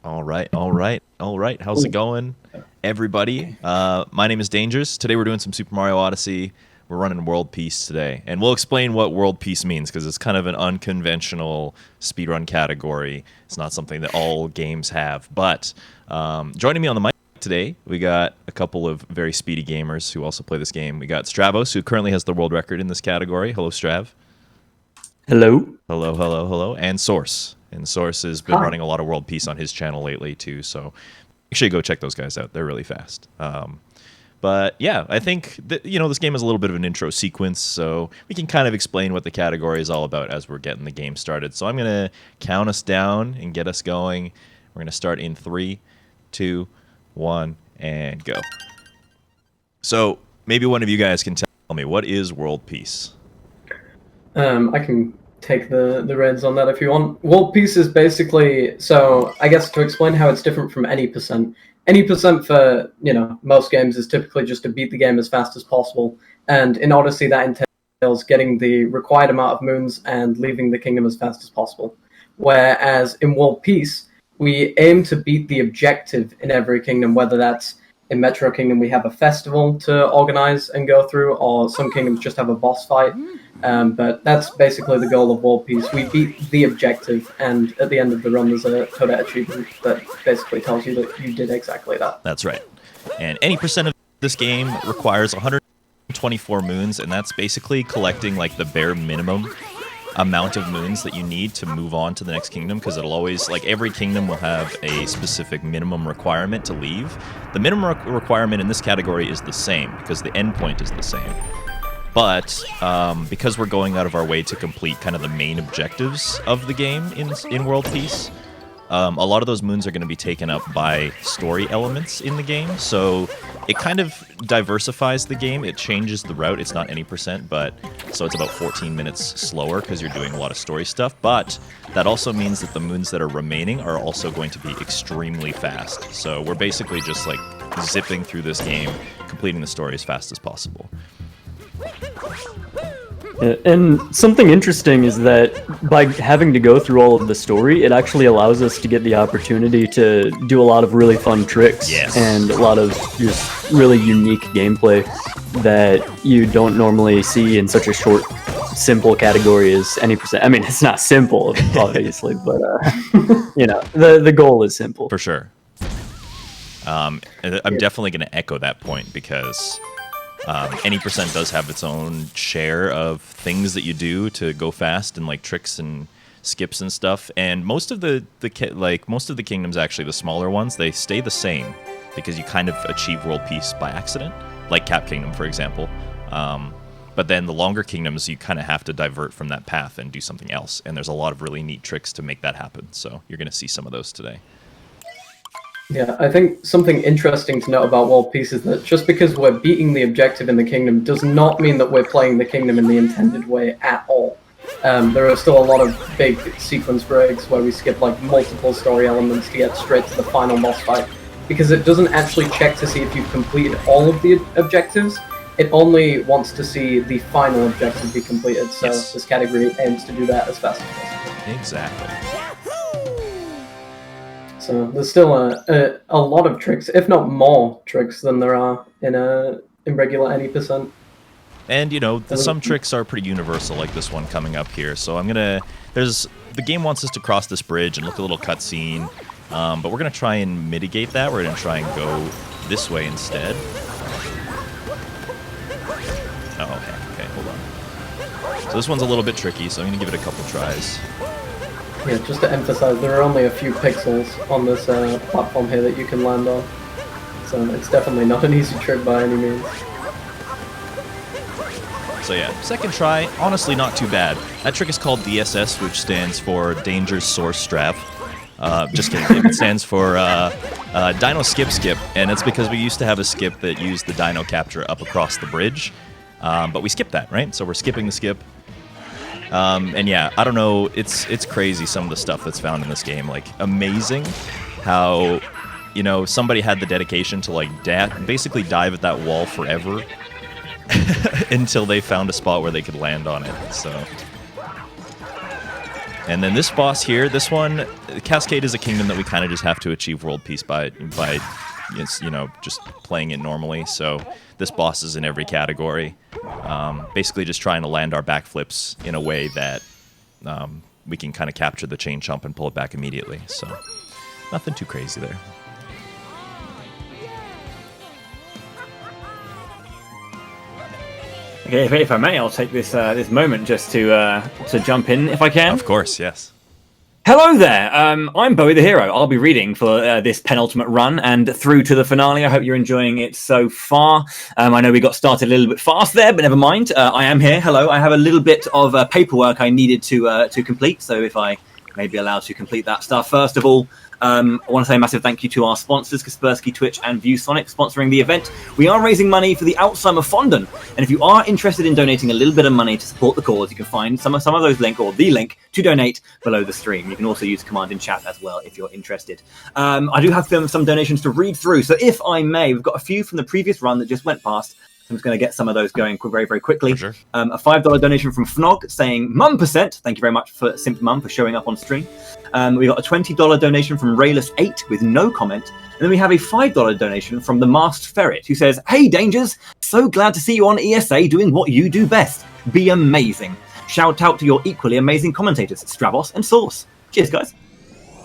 All right, all right, all right. How's it going, everybody? My name is Dangers. Today we're doing some Super Mario Odyssey. We're running World Peace today, and we'll explain what World Peace means because it's kind of an unconventional speedrun category. It's not something that all games have. But joining me on the mic today, we got a couple of very speedy gamers who also play this game. We got Stravos, who currently has the world record in this category. Hello, Strav. Hello. Hello, hello, hello. And Source. And Source has been running a lot of World Peace on his channel lately, too. So make sure you go check those guys out. They're really fast. But yeah, I think that, this game is a little bit of an intro sequence, so we can kind of explain what the category is all about as we're getting the game started. So I'm going to count us down and get us going. We're going to start in 3, 2, 1, and go. So maybe one of you guys can tell me, what is World Peace? I can take the reins on that if you want. World Peace is basically, so I guess to explain how it's different from any percent. Any percent for, most games is typically just to beat the game as fast as possible. And in Odyssey, that entails getting the required amount of moons and leaving the kingdom as fast as possible. Whereas in World Peace, we aim to beat the objective in every kingdom, whether that's in Metro Kingdom we have a festival to organize and go through, or some kingdoms just have a boss fight. But that's basically the goal of World Peace. We beat the objective, and at the end of the run there's a Toadette achievement that basically tells you that you did exactly that. That's right. And any percent of this game requires 124 moons, and that's basically collecting like the bare minimum amount of moons that you need to move on to the next kingdom, because it'll always, like, every kingdom will have a specific minimum requirement to leave. The minimum requirement in this category is the same because the endpoint is the same. But because we're going out of our way to complete kind of the main objectives of the game in World Peace, a lot of those moons are going to be taken up by story elements in the game. So it kind of diversifies the game. It changes the route. It's not any percent, but so it's about 14 minutes slower because you're doing a lot of story stuff. But that also means that the moons that are remaining are also going to be extremely fast. So we're basically just like zipping through this game, completing the story as fast as possible. And something interesting is that by having to go through all of the story, it actually allows us to get the opportunity to do a lot of really fun tricks. Yes. And a lot of just really unique gameplay that you don't normally see in such a short, simple category as any percent. I mean, it's not simple, obviously, but the goal is simple. For sure. I'm definitely going to echo that point because any percent does have its own share of things that you do to go fast and like tricks and skips and stuff. And most of the kingdoms, actually the smaller ones, they stay the same because you kind of achieve world peace by accident, like Cap Kingdom, for example. But then the longer kingdoms, you kind of have to divert from that path and do something else. And there's a lot of really neat tricks to make that happen. So you're going to see some of those today. Yeah, I think something interesting to note about World Peace is that just because we're beating the objective in the kingdom does not mean that we're playing the kingdom in the intended way at all. There are still a lot of big sequence breaks where we skip like multiple story elements to get straight to the final boss fight, because it doesn't actually check to see if you've completed all of the objectives. It only wants to see the final objective be completed, so Yes. This category aims to do that as fast as possible. Exactly. So there's still a lot of tricks, if not more tricks than there are in regular any percent. And some tricks are pretty universal, like this one coming up here. So the game wants us to cross this bridge and look at a little cutscene, but we're gonna try and mitigate that. We're gonna try and go this way instead. Oh, okay, hold on. So this one's a little bit tricky, so I'm gonna give it a couple tries. Yeah, just to emphasize, there are only a few pixels on this platform here that you can land on. So it's definitely not an easy trick by any means. So yeah, second try, honestly not too bad. That trick is called DSS, which stands for Danger Source Strap. Just kidding, it stands for Dino Skip Skip, and it's because we used to have a skip that used the Dino capture up across the bridge, but we skipped that, right? So we're skipping the skip. And yeah, I don't know, it's crazy some of the stuff that's found in this game. Like, amazing how, somebody had the dedication to like basically dive at that wall forever until they found a spot where they could land on it. So And then this boss here, this one, Cascade is a kingdom that we kind of just have to achieve world peace by just playing it normally. So this boss is in every category. Basically just trying to land our backflips in a way that we can kind of capture the chain jump and pull it back immediately. So nothing too crazy there. Okay, if I may, I'll take this this moment just to jump in, if I can. Of course, yes. Hello there. I'm Bowie the Hero. I'll be reading for this penultimate run and through to the finale. I hope you're enjoying it so far. I know we got started a little bit fast there, but never mind. I am here. Hello. I have a little bit of paperwork I needed to complete, so if I may be allowed to complete that stuff. First of all, I want to say a massive thank you to our sponsors, Kaspersky, Twitch, and ViewSonic, sponsoring the event. We are raising money for the Alzheimer Fondant, and if you are interested in donating a little bit of money to support the cause, you can find some of those links, or the link to donate below the stream. You can also use command in chat as well if you're interested. I do have some donations to read through, so if I may, we've got a few from the previous run that just went past. I'm just going to get some of those going very, very quickly. Sure. A $5 donation from Fnog saying Mum%. Thank you very much for Simp Mum for showing up on stream. We got a $20 donation from Rayless8 with no comment. And then we have a $5 donation from the Masked Ferret who says, "Hey Dangers, so glad to see you on ESA doing what you do best. Be amazing. Shout out to your equally amazing commentators, Stravos and Source." Cheers, guys.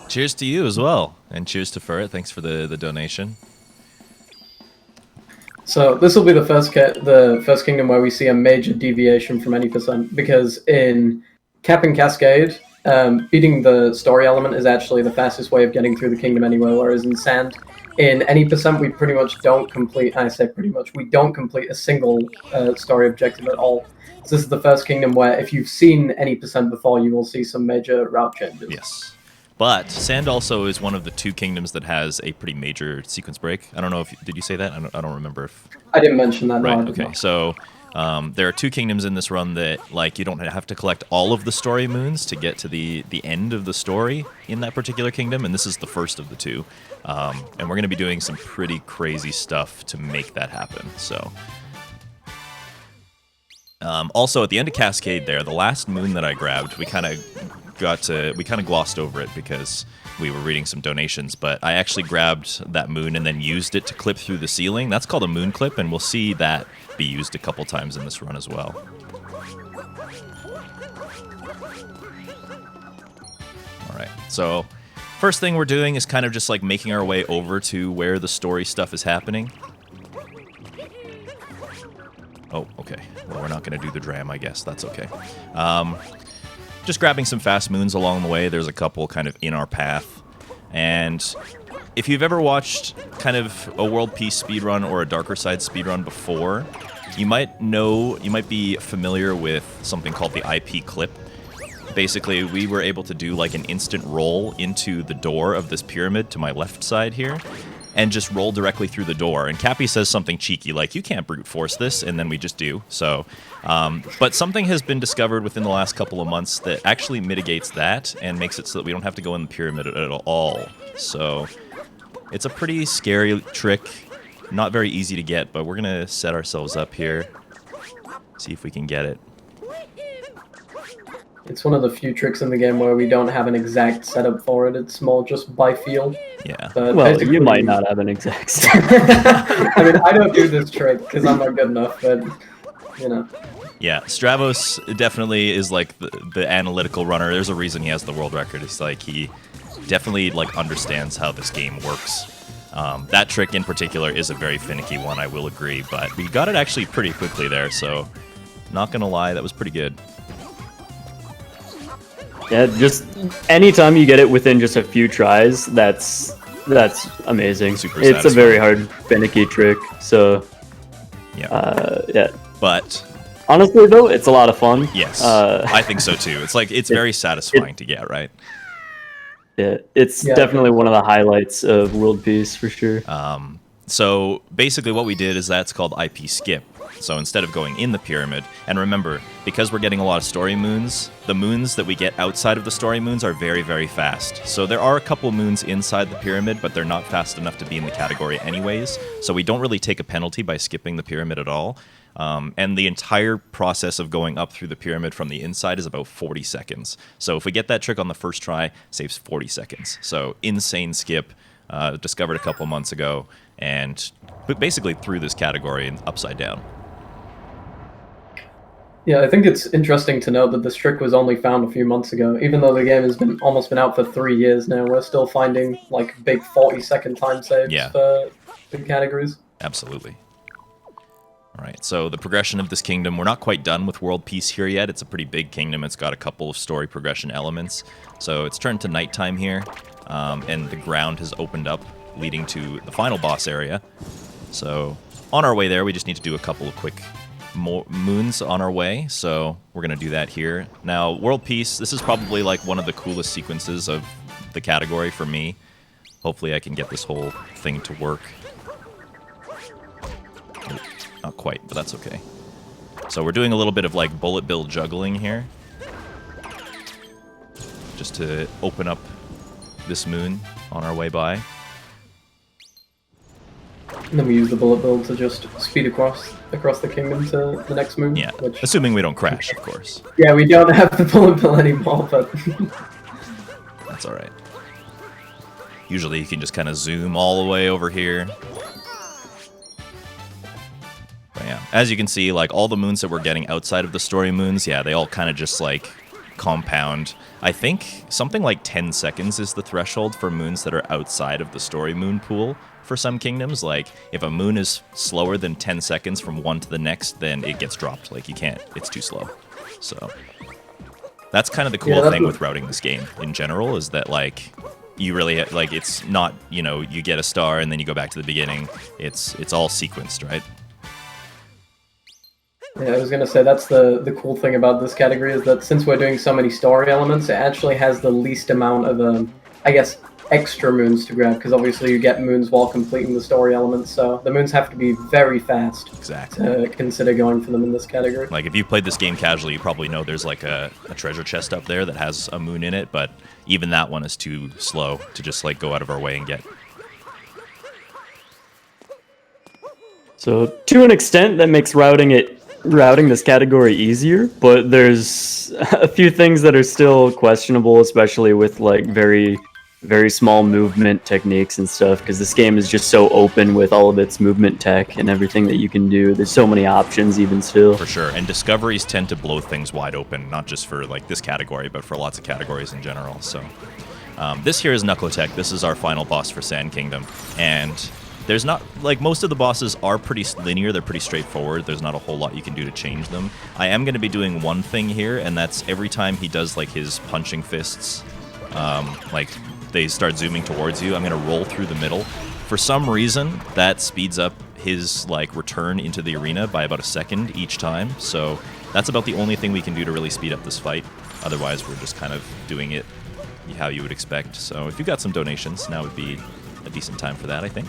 Cheers to you as well. And cheers to Ferret. Thanks for the donation. So this will be the first kingdom where we see a major deviation from any percent, because in Cap and Cascade, beating the story element is actually the fastest way of getting through the kingdom anyway, whereas in Sand, in any percent, we pretty much don't complete, I say pretty much, we don't complete a single story objective at all. So this is the first kingdom where if you've seen any percent before, you will see some major route changes. Yes. But Sand also is one of the two kingdoms that has a pretty major sequence break. I don't know if did you say that? I don't remember if I didn't mention that. Right. No, Okay. So there are two kingdoms in this run that you don't have to collect all of the story moons to get to the end of the story in that particular kingdom, and this is the first of the two. And we're going to be doing some pretty crazy stuff to make that happen. So. Also, at the end of Cascade, the last moon that I grabbed, we kind of glossed over it because we were reading some donations, but I actually grabbed that moon and then used it to clip through the ceiling. That's called a moon clip, and we'll see that be used a couple times in this run as well. All right, so first thing we're doing is kind of just like making our way over to where the story stuff is happening. Oh, okay. Well, we're not going to do the dram, I guess. That's okay. Just grabbing some fast moons along the way. There's a couple kind of in our path. And if you've ever watched kind of a World Peace speedrun or a Darker Side speedrun before, you might be familiar with something called the IP clip. Basically, we were able to do like an instant roll into the door of this pyramid to my left side here, and just roll directly through the door. And Cappy says something cheeky like, "You can't brute force this," and then we just do. So, but something has been discovered within the last couple of months that actually mitigates that and makes it so that we don't have to go in the pyramid at all. So, it's a pretty scary trick, not very easy to get, but we're gonna set ourselves up here, see if we can get it. It's one of the few tricks in the game where we don't have an exact setup for it. It's more just by feel. Yeah. But Well, you might not have an exact. I mean, I don't do this trick because I'm not good enough, but, you know. Yeah, Stravos definitely is like the analytical runner. There's a reason he has the world record. It's like he definitely like understands how this game works. That trick in particular is a very finicky one, I will agree, but we got it actually pretty quickly there, so not gonna lie, that was pretty good. Yeah, just anytime you get it within just a few tries, that's amazing. Super it's satisfying. a very hard, finicky trick. So, yeah. But Honestly, though, it's a lot of fun. yes, I think so too. It's like it's very satisfying to get, right? Yeah, it's Yeah. definitely one of the highlights of World Peace for sure. So basically what we did is that's called IP skip, So instead of going in the pyramid, and remember, because we're getting a lot of story moons, the moons that we get outside of the story moons are very, very fast. So there are a couple moons inside the pyramid, but they're not fast enough to be in the category anyways. So we don't really take a penalty by skipping the pyramid at all. And the entire process of going up through the pyramid from the inside is about 40 seconds. So if we get that trick on the first try, saves 40 seconds. So insane skip, discovered a couple months ago, and basically threw this category upside down. Yeah, I think it's interesting to note that this trick was only found a few months ago. Even though the game has almost been out for 3 years now, we're still finding like big 40-second time saves for the categories. Absolutely. All right, so the progression of this kingdom, we're not quite done with world peace here yet. It's a pretty big kingdom. It's got a couple of story progression elements. So it's turned to nighttime here, and the ground has opened up, leading to the final boss area. So on our way there, we just need to do a couple of quick moons on our way, so we're going to do that here. Now, world peace, this is probably like one of the coolest sequences of the category for me. Hopefully I can get this whole thing to work. Not quite, but that's okay. So we're doing a little bit of like bullet bill juggling here, just to open up this moon on our way by. And then we use the bullet bill to just speed across the kingdom to the next moon. Yeah, assuming we don't crash, of course. Yeah, we don't have the bullet bill anymore, but that's all right. Usually you can just kind of zoom all the way over here. But yeah, as you can see, like all the moons that we're getting outside of the story moons, yeah, they all kind of just like compound. I think something like 10 seconds is the threshold for moons that are outside of the story moon pool for some kingdoms. Like if a moon is slower than 10 seconds from one to the next, then it gets dropped. Like you can't, it's too slow. So that's kind of the cool thing with routing this game in general, is that like you really like, it's not, you know, you get a star and then you go back to the beginning. It's all sequenced, right? Yeah, I was gonna say that's the cool thing about this category, is that since we're doing so many story elements, it actually has the least amount of I guess extra moons to grab, because obviously you get moons while completing the story elements, so the moons have to be very fast to consider going for them in this category. Like if you played this game casually, you probably know there's like a treasure chest up there that has a moon in it, but even that one is too slow to just like go out of our way and get. So to an extent, that makes routing this category easier, but there's a few things that are still questionable, especially with like very, very small movement techniques and stuff, because this game is just so open with all of its movement tech and everything that you can do. There's so many options even still. For sure, and discoveries tend to blow things wide open, not just for like this category, but for lots of categories in general. So this here is Knuckletech. This is our final boss for Sand Kingdom, and there's not, like, most of the bosses are pretty linear, they're pretty straightforward, there's not a whole lot you can do to change them. I am going to be doing one thing here, and that's every time he does, like, his punching fists, like, they start zooming towards you, I'm going to roll through the middle. For some reason, that speeds up his, like, return into the arena by about a second each time, so that's about the only thing we can do to really speed up this fight. Otherwise, we're just kind of doing it how you would expect. So if you've got some donations, now would be a decent time for that, I think.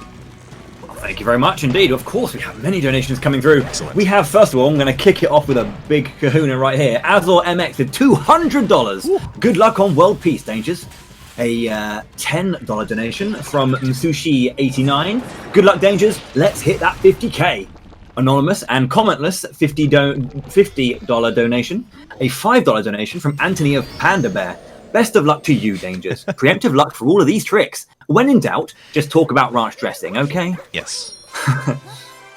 Thank you very much indeed. Of course, we have many donations coming through. Excellent. We have, first of all, I'm going to kick it off with a big kahuna right here. Azor MX with $200. Ooh. Good luck on world peace, Dangers. A $10 donation from Msushi89. Good luck, Dangers. Let's hit that 50k. Anonymous and commentless $50 donation. A $5 donation from Anthony of Panda Bear. Best of luck to you, Dangers. Preemptive luck for all of these tricks. When in doubt, just talk about ranch dressing, okay? Yes.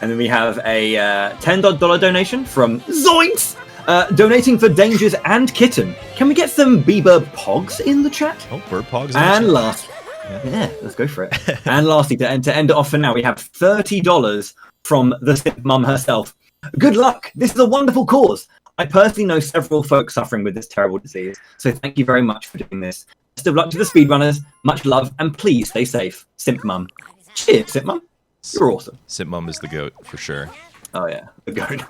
And then we have a $10 donation from Zoinks, donating for Dangers and Kitten. Can we get some Bieber Pogs in the chat? Oh, bird Pogs. And last, yeah, let's go for it. And lastly, to end it off for now, we have $30 from the Simp Mum herself. Good luck. This is a wonderful cause. I personally know several folks suffering with this terrible disease, so thank you very much for doing this. Best of luck to the speedrunners, much love, and please stay safe. Simp Mum. Cheers, Simp Mum. You're awesome. Simp Mum is the goat, for sure. Oh yeah, the goat.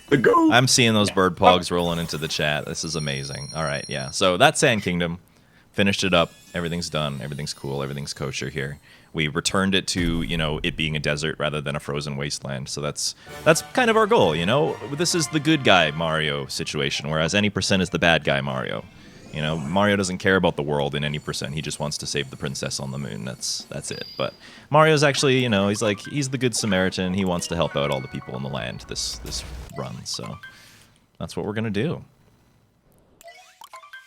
The goat. I'm seeing those bird pogs rolling into the chat. This is amazing. All right, yeah. So that's Sand Kingdom. finished it up. Everything's done. Everything's cool. Everything's kosher here. We returned it to, it being a desert rather than a frozen wasteland. So that's kind of our goal, This is the good guy Mario situation, whereas any percent is the bad guy Mario. Mario doesn't care about the world in any percent. He just wants to save the princess on the moon. That's it. But Mario's actually, he's the good Samaritan. He wants to help out all the people in the land this run. So that's what we're gonna do.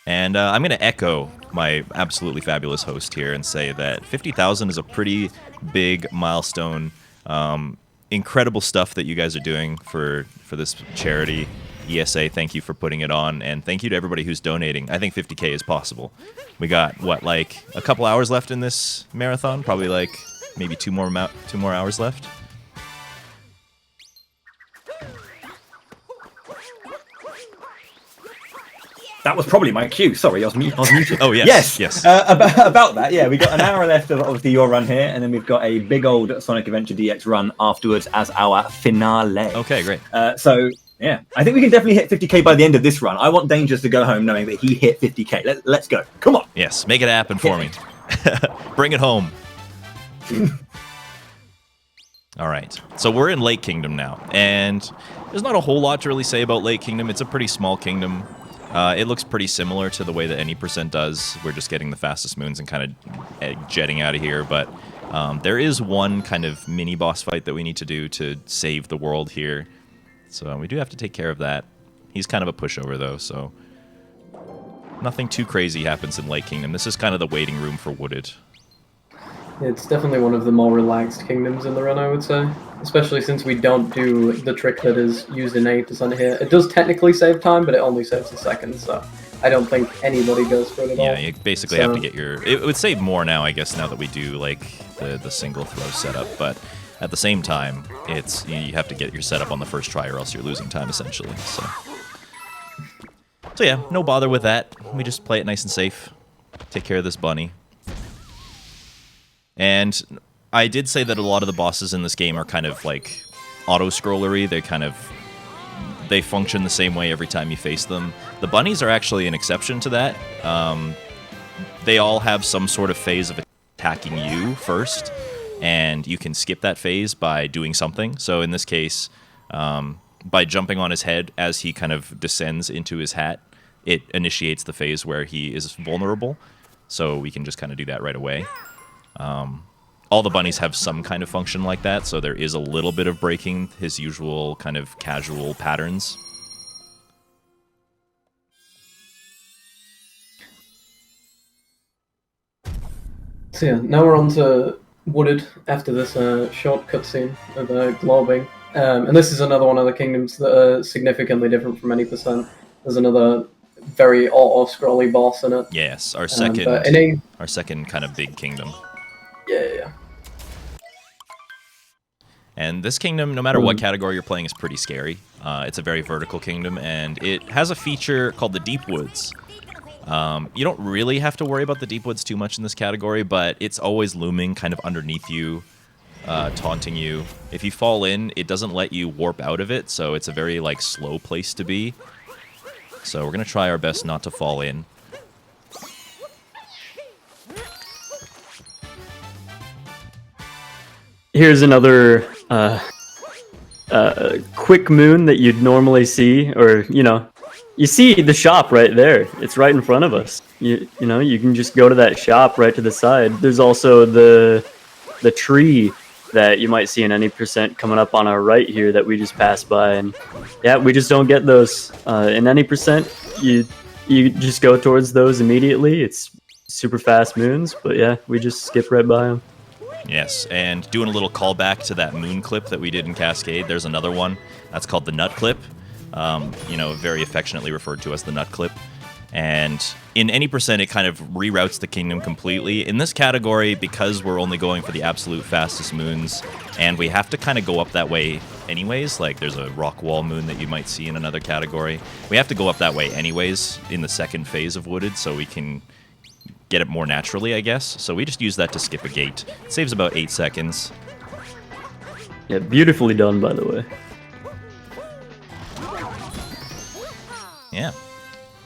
And I'm going to echo my absolutely fabulous host here and say that 50,000 is a pretty big milestone. Incredible stuff that you guys are doing for this charity. ESA, thank you for putting it on, and thank you to everybody who's donating. I think 50K is possible. We got, a couple hours left in this marathon? Probably maybe two more hours left. That was probably my cue. Sorry, I was muted. Oh, yes. Yes. About that, yeah. We got an hour left of obviously your run here, and then we've got a big old Sonic Adventure DX run afterwards as our finale. Okay, great. So, yeah. I think we can definitely hit 50K by the end of this run. I want Dangerous to go home knowing that he hit 50K. Let's go. Come on. Yes, make it happen for me. Bring it home. All right. So we're in Lake Kingdom now, and there's not a whole lot to really say about Lake Kingdom. It's a pretty small kingdom. It looks pretty similar to the way that any percent does. We're just getting the fastest moons and kind of jetting out of here. But there is one kind of mini boss fight that we need to do to save the world here. So we do have to take care of that. He's kind of a pushover, though, so nothing too crazy happens in Lake Kingdom. This is kind of the waiting room for Wooded. It's definitely one of the more relaxed kingdoms in the run, I would say. Especially since we don't do the trick that is used in 80% here. It does technically save time, but it only saves a second, so I don't think anybody goes for it at all. Yeah, you basically have to get your... It would save more now, I guess, now that we do, the single throw setup, but at the same time, you have to get your setup on the first try or else you're losing time, essentially, so yeah, no bother with that. We just play it nice and safe. Take care of this bunny. And I did say that a lot of the bosses in this game are kind of auto-scrollery. They function the same way every time you face them. The bunnies are actually an exception to that. They all have some sort of phase of attacking you first, and you can skip that phase by doing something. So in this case, by jumping on his head as he kind of descends into his hat, it initiates the phase where he is vulnerable. So we can just kind of do that right away. All the bunnies have some kind of function like that, so there is a little bit of breaking his usual kind of casual patterns. So yeah, now we're on to Wooded after this short cutscene of globing. And this is another one of the kingdoms that are significantly different from any percent. There's another very auto-scrolly boss in it. Yes, our second kind of big kingdom. Yeah. And this kingdom, no matter what category you're playing, is pretty scary. It's a very vertical kingdom, and it has a feature called the Deep Woods. You don't really have to worry about the Deep Woods too much in this category, but it's always looming kind of underneath you, taunting you. If you fall in, it doesn't let you warp out of it, so it's a very slow place to be. So we're going to try our best not to fall in. Here's another quick moon that you'd normally see, or you see the shop right there. It's right in front of us. You can just go to that shop right to the side. There's also the tree that you might see in any percent coming up on our right here that we just passed by, and yeah, we just don't get those in any percent. You just go towards those immediately. It's super fast moons, but yeah, we just skip right by them. Yes, and doing a little callback to that moon clip that we did in Cascade, there's another one. That's called the Nut Clip. Very affectionately referred to as the Nut Clip. And in any percent, it kind of reroutes the kingdom completely. In this category, because we're only going for the absolute fastest moons, and we have to kind of go up that way anyways, there's a rock wall moon that you might see in another category. We have to go up that way anyways in the second phase of Wooded, so we can get it more naturally, I guess. So we just use that to skip a gate. It saves about 8 seconds. Yeah, beautifully done, by the way. Yeah.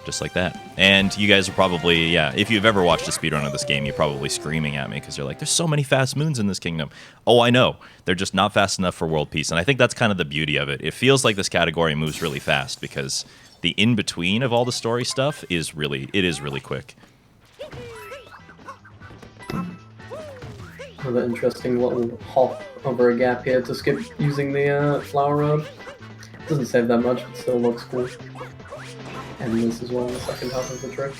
just like that. And you guys are probably, yeah, if you've ever watched a speedrun of this game, you're probably screaming at me because you're like, there's so many fast moons in this kingdom. Oh, I know. They're just not fast enough for world peace. And I think that's kind of the beauty of it. It feels like this category moves really fast because the in-between of all the story stuff is really quick. Another interesting little hop over a gap here to skip using the flower road. Doesn't save that much, but still looks cool. And this as well in the second half of the trick.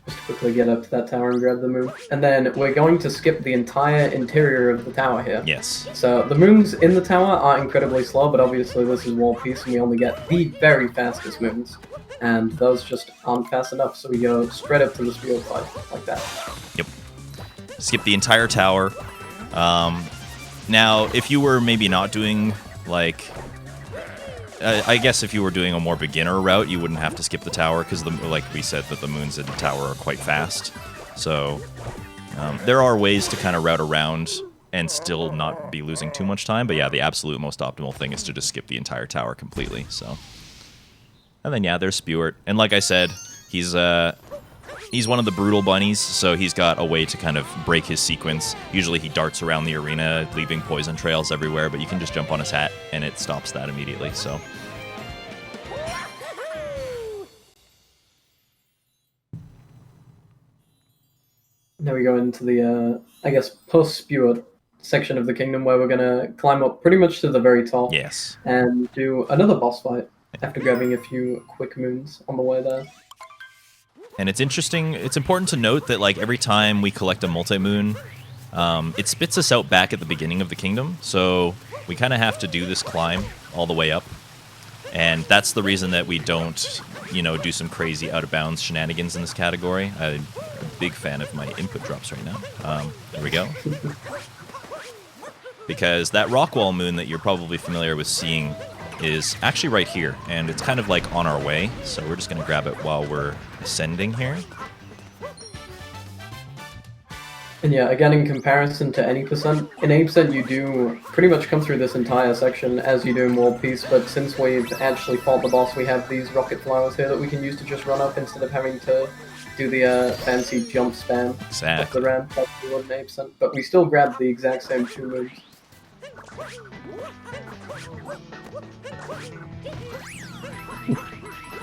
Just to quickly get up to that tower and grab the moon. And then we're going to skip the entire interior of the tower here. Yes. So the moons in the tower are incredibly slow, but obviously this is world peace and we only get the very fastest moons. And those just aren't fast enough, so we go straight up to the speed fight like that. Yep. Skip the entire tower. Now, if you were maybe not doing, like... I guess if you were doing a more beginner route, you wouldn't have to skip the tower, because, like we said, that the moons in the tower are quite fast. So, there are ways to kind of route around and still not be losing too much time, but yeah, the absolute most optimal thing is to just skip the entire tower completely, so... And then, yeah, there's Spewart. And like I said, he's one of the brutal bunnies, so he's got a way to kind of break his sequence. Usually he darts around the arena, leaving poison trails everywhere, but you can just jump on his hat, and it stops that immediately, so... Now we go into the, I guess, post-Spewart section of the kingdom, where we're going to climb up pretty much to the very top. Yes. And do another boss fight, after grabbing a few quick moons on the way there. And it's interesting, it's important to note that, like, every time we collect a multi-moon, it spits us out back at the beginning of the kingdom, so we kind of have to do this climb all the way up. And that's the reason that we don't, you know, do some crazy out-of-bounds shenanigans in this category. I'm a big fan of my input drops right now. There we go. Because that rock wall moon that you're probably familiar with seeing is actually right here, and it's kind of like on our way, so we're just going to grab it while we're ascending here. And yeah, again, in comparison to any percent, in 80% you do pretty much come through this entire section as you do in World Peace, but since we've actually fought the boss, we have these rocket flowers here that we can use to just run up instead of having to do the fancy jump spam up the ramp like we would in 80%, but we still grab the exact same two moves.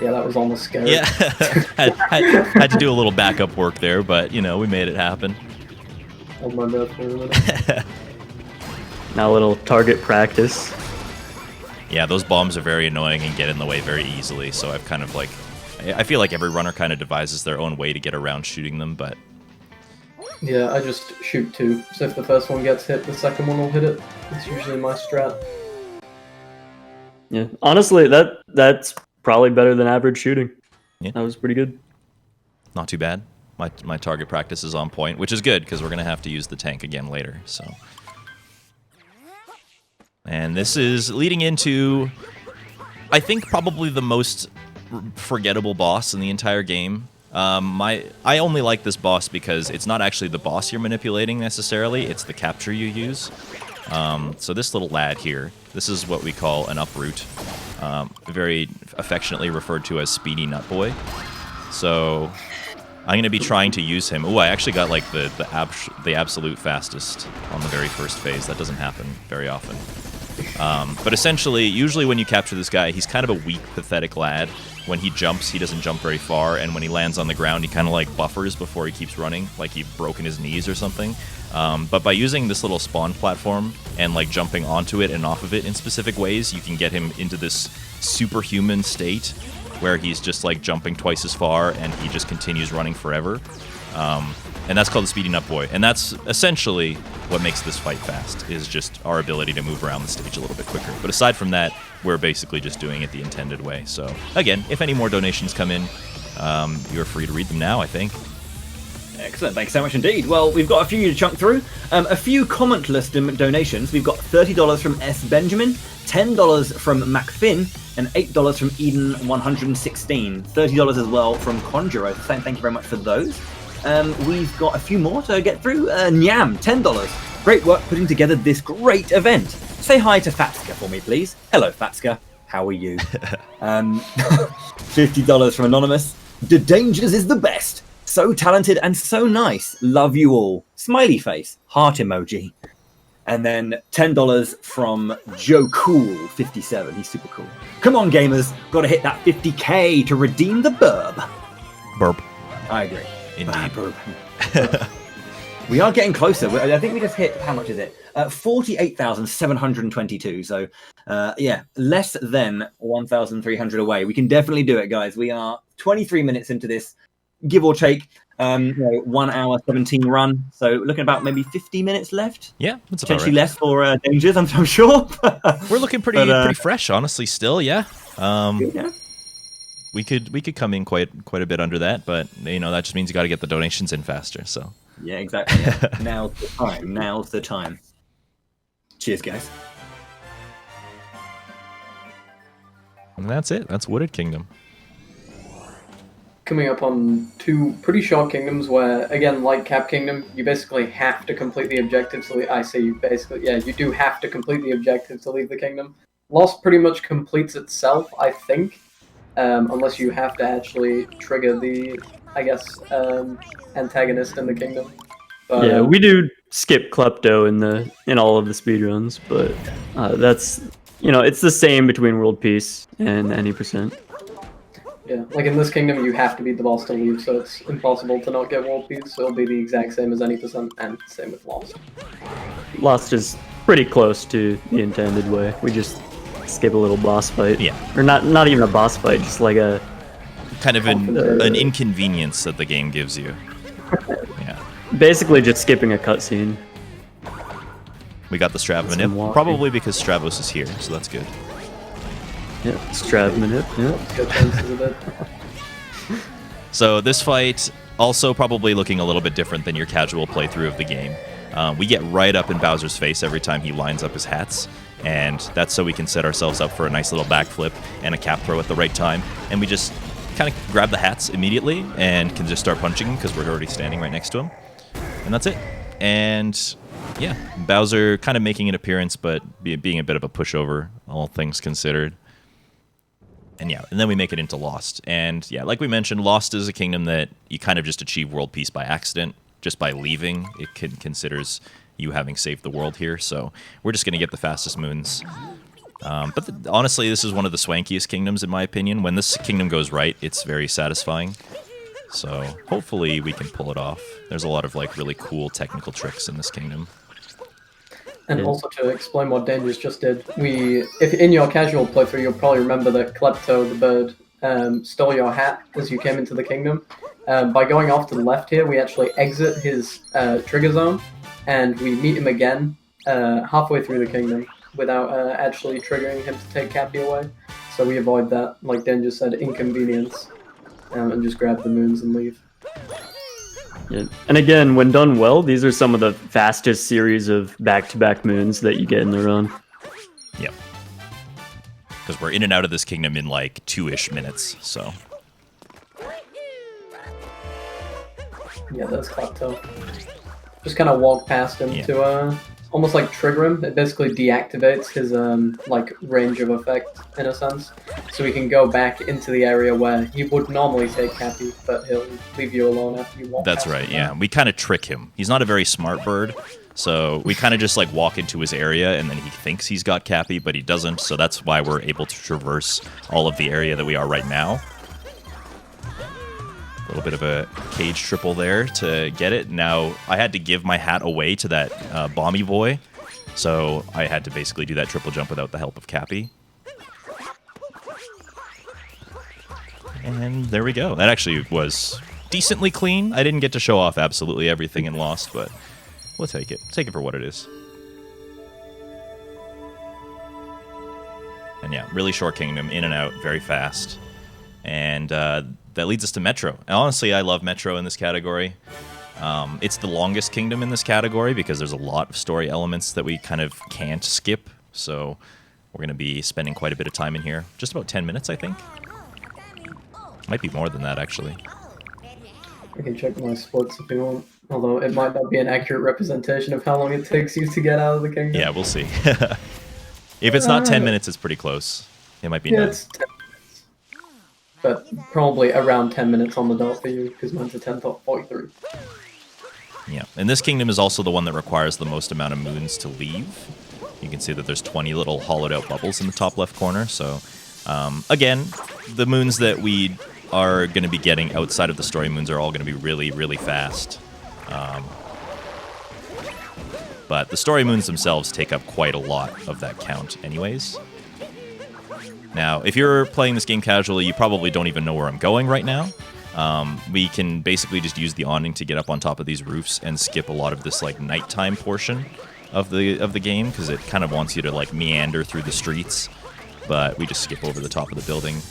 Yeah, that was almost scary. Yeah, had to do a little backup work there, but, you know, we made it happen. Hold my breath for a minute. Now a little target practice. Yeah, those bombs are very annoying and get in the way very easily, so I've kind of, like... I feel like every runner kind of devises their own way to get around shooting them, but... Yeah, I just shoot two, so if the first one gets hit, the second one will hit it. It's usually my strat. Yeah, honestly, that's probably better than average shooting. Yeah. That was pretty good. Not too bad. My target practice is on point, which is good, because we're going to have to use the tank again later, so... And this is leading into, I think, probably the most forgettable boss in the entire game. I only like this boss because it's not actually the boss you're manipulating necessarily, it's the capture you use. So this little lad here, this is what we call an uproot, very affectionately referred to as Speedy Nutboy. So I'm going to be trying to use him. Oh, I actually got like the absolute fastest on the very first phase. That doesn't happen very often. But essentially, usually when you capture this guy, he's kind of a weak, pathetic lad. When he jumps, he doesn't jump very far, and when he lands on the ground, he kind of like buffers before he keeps running, like he's broken his knees or something. But by using this little spawn platform and like jumping onto it and off of it in specific ways, you can get him into this superhuman state where he's just like jumping twice as far and he just continues running forever. And that's called the Speedy Nutboy. And that's essentially what makes this fight fast, is just our ability to move around the stage a little bit quicker. But aside from that, we're basically just doing it the intended way. So, again, if any more donations come in, you're free to read them now, I think. Excellent, thanks so much indeed. Well, we've got a few to chunk through. A few commentless donations. We've got $30 from S. Benjamin, $10 from MacFinn, and $8 from Eden116. $30 as well from Conjuro. Thank you very much for those. We've got a few more to get through. Nyam, $10. Great work putting together this great event. Say hi to Fatska for me, please. Hello, Fatska. How are you? $50 from Anonymous. The Dangers is the best. So talented and so nice. Love you all. Smiley face. Heart emoji. And then $10 from Joe Cool 57. He's super cool. Come on, gamers. Got to hit that 50k to redeem the burb. Burp. I agree. Indeed. Burb. We are getting closer. I think we just hit, how much is it? 48,722. So, yeah, less than 1,300 away. We can definitely do it, guys. We are 23 minutes into this, give or take. 1 hour 17 run, so looking about maybe 50 minutes left. Yeah, that's about potentially right. less for Dangers, I'm sure. We're looking pretty fresh, honestly. Still, yeah. Yeah. We could come in quite a bit under that, but that just means you got to get the donations in faster. So yeah, exactly. Yeah. Now's the time. Now's the time. Cheers, guys. And that's it. That's Wooded Kingdom. Coming up on 2 pretty short kingdoms where, again, like Cap Kingdom, you basically have to complete the objective. So I say you basically, yeah, you do have to complete the objective to leave the kingdom. Lost pretty much completes itself, I think, unless you have to actually trigger the, I guess, antagonist in the kingdom. But, yeah, we do skip Klepto in all of the speedruns, but that's it's the same between World Peace and any percent. Yeah, like in this kingdom, you have to beat the boss to leave, so it's impossible to not get world peace. So it'll be the exact same as any percent, and same with Lost. Lost is pretty close to the intended way. We just skip a little boss fight. Yeah. Or not even a boss fight, just like a Kind of an inconvenience that the game gives you. Yeah. basically just skipping a cutscene. We got the Strav Some Manip, walking. probably because Stravos is here, so that's good. Yeah, Strav Manip, yeah. Good chances of it. So this fight also probably looking a little bit different than your casual playthrough of the game. We get right up in Bowser's face every time he lines up his hats, and that's so we can set ourselves up for a nice little backflip and a cap throw at the right time, and we just kind of grab the hats immediately and can just start punching him because we're already standing right next to him. And that's it. And yeah, Bowser kind of making an appearance, but being a bit of a pushover, all things considered. And yeah, and then we make it into Lost. And yeah, like we mentioned, Lost is a kingdom that you kind of just achieve world peace by accident, just by leaving. It considers you having saved the world here. So we're just going to get the fastest moons. But honestly, this is one of the swankiest kingdoms, in my opinion. When this kingdom goes right, it's very satisfying. So hopefully we can pull it off. There's a lot of like really cool technical tricks in this kingdom. And Yeah. also to explain what Dangers just did, if in your casual playthrough, you'll probably remember that Klepto, the bird, stole your hat as you came into the kingdom. By going off to the left here, we actually exit his trigger zone, and we meet him again halfway through the kingdom without actually triggering him to take Cappy away. So we avoid that, like Dan just said, inconvenience, and just grab the moons and leave. Yeah. And again, when done well, these are some of the fastest series of back-to-back moons that you get in the run. Yep. Because we're in and out of this kingdom in like 2-ish minutes, so. Yeah, that's Klepto. Just kind of walk past him to almost like trigger him. It basically deactivates his like range of effect in a sense, so he can go back into the area where he would normally take Cappy, but he'll leave you alone after you walk. That's past right, him. yeah. We kind of trick him. He's not a very smart bird, so we kind of just like walk into his area and then he thinks he's got Cappy, but he doesn't, so that's why we're able to traverse all of the area that we are right now. A little bit of a cage triple there to get it. Now, I had to give my hat away to that Bomby boy, so I had to basically do that triple jump without the help of Cappy. And there we go. That actually was decently clean. I didn't get to show off absolutely everything in Lost, but we'll take it. Take it for what it is. And yeah, really short kingdom, in and out, very fast. And that leads us to Metro. And honestly, I love Metro in this category. It's the longest kingdom in this category because there's a lot of story elements that we kind of can't skip. So we're going to be spending quite a bit of time in here. Just about 10 minutes, I think. Might be more than that, actually. I can check my splits if you want, although it might not be an accurate representation of how long it takes you to get out of the kingdom. Yeah, we'll see. If it's not 10 minutes, it's pretty close. It might be Yeah, 9. it's 10 minutes. But probably around 10 minutes on the dot for you, because mine's a 10:43. Yeah, and this kingdom is also the one that requires the most amount of moons to leave. You can see that there's 20 little hollowed out bubbles in the top left corner. So, again, the moons that we are going to be getting outside of the story moons are all going to be really, really fast. But the story moons themselves take up quite a lot of that count anyways. Now, if you're playing this game casually, you probably don't even know where I'm going right now. We can basically just use the awning to get up on top of these roofs and skip a lot of this like nighttime portion of the game, because it kind of wants you to like meander through the streets, but we just skip over the top of the building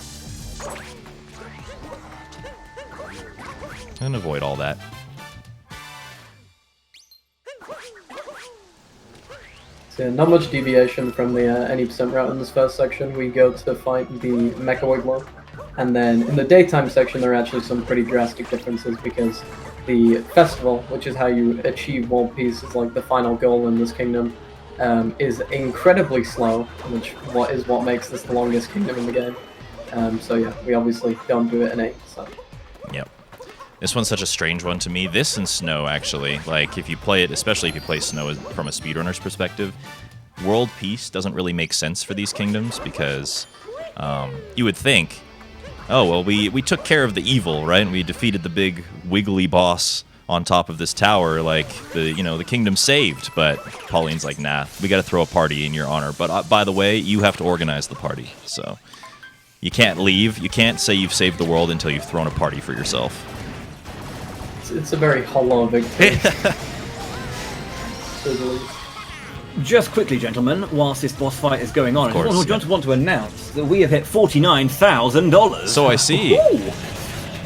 and avoid all that. So not much deviation from the any percent route in this first section. We go to fight the Mecha Wiggler, and then in the daytime section there are actually some pretty drastic differences, because the festival, which is how you achieve world peace, is like the final goal in this kingdom, is incredibly slow, which is what makes this the longest kingdom in the game. So yeah, we obviously don't do it in 8. So. Yep. This one's such a strange one to me. This and Snow, actually. Like, if you play it, especially if you play Snow from a speedrunner's perspective, world peace doesn't really make sense for these kingdoms, because you would think, oh, well, we took care of the evil, right? And we defeated the big wiggly boss on top of this tower, like, the kingdom's saved. But Pauline's like, nah, we got to throw a party in your honor. But by the way, you have to organize the party. So you can't leave. You can't say you've saved the world until you've thrown a party for yourself. It's a very hollow victory. Just quickly, gentlemen, whilst this boss fight is going on, Of course, I just want to announce that we have hit $49,000. So I see.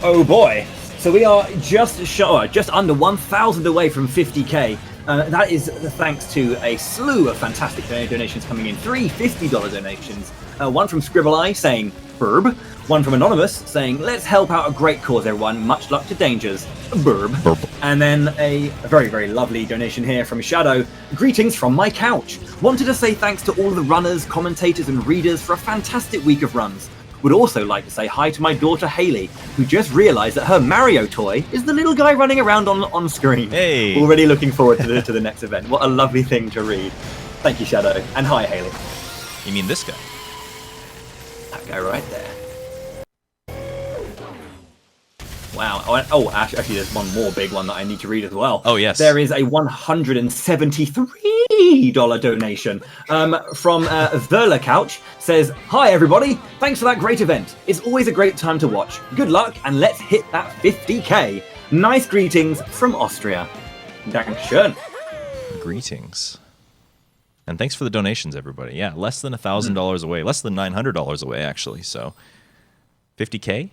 Oh boy! So we are just under 1,000 away from 50k. That is thanks to a slew of fantastic donations coming in. 3 $50 donations. One from Scribble Eye saying "Burb." One from Anonymous saying, "Let's help out a great cause, everyone. Much luck to dangers. Burb." Burb. And then a very, very lovely donation here from Shadow. "Greetings from my couch. Wanted to say thanks to all the runners, commentators, and readers for a fantastic week of runs. Would also like to say hi to my daughter Haley, who just realised that her Mario toy is the little guy running around on screen. Hey. Already looking forward to the next event. What a lovely thing to read. Thank you, Shadow. And hi, Haley. You mean this guy? That guy right there. Wow. Oh, actually, there's one more big one that I need to read as well. Oh, yes. There is a $173 donation from Verla Couch. Says, "Hi, everybody. Thanks for that great event. It's always a great time to watch. Good luck, and let's hit that 50k. Nice greetings from Austria." Dankeschön. Greetings. And thanks for the donations, everybody. Yeah, less than $1,000 away. Less than $900 away, actually. So, 50k?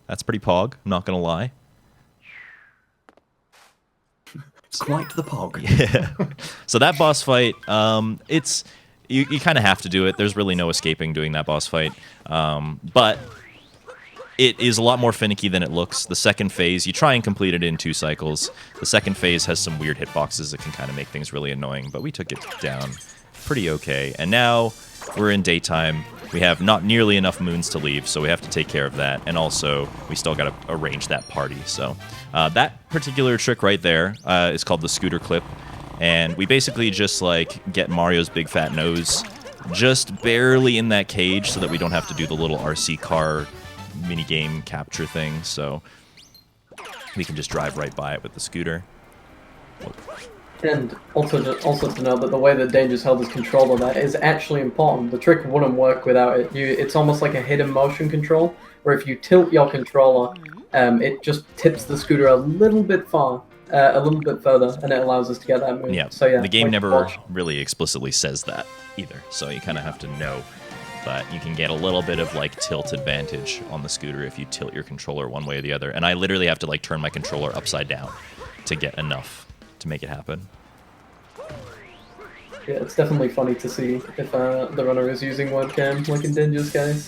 That's pretty pog, I'm not going to lie. It's quite the pog. Yeah. So that boss fight, it's... You kind of have to do it. There's really no escaping doing that boss fight. But it is a lot more finicky than it looks. The second phase, you try and complete it in 2 cycles. The second phase has some weird hitboxes that can kind of make things really annoying, but we took it down pretty okay. And now we're in daytime. We have not nearly enough moons to leave, so we have to take care of that. And also, we still got to arrange that party. So that particular trick right there is called the scooter clip. And we basically just, like, get Mario's big fat nose just barely in that cage so that we don't have to do the little RC car minigame capture thing. So we can just drive right by it with the scooter. And also to know that the way that Danger's held his control of that is actually important. The trick wouldn't work without it. It's almost like a hidden motion control, where if you tilt your controller, it just tips the scooter a little bit further, and it allows us to get that move. Yeah, so, yeah the game like never really explicitly says that either, so you kind of have to know. But you can get a little bit of, like, tilt advantage on the scooter if you tilt your controller one way or the other. And I literally have to, like, turn my controller upside down to get enough to make it happen. Yeah, it's definitely funny to see if the runner is using webcam, like in Danger's case.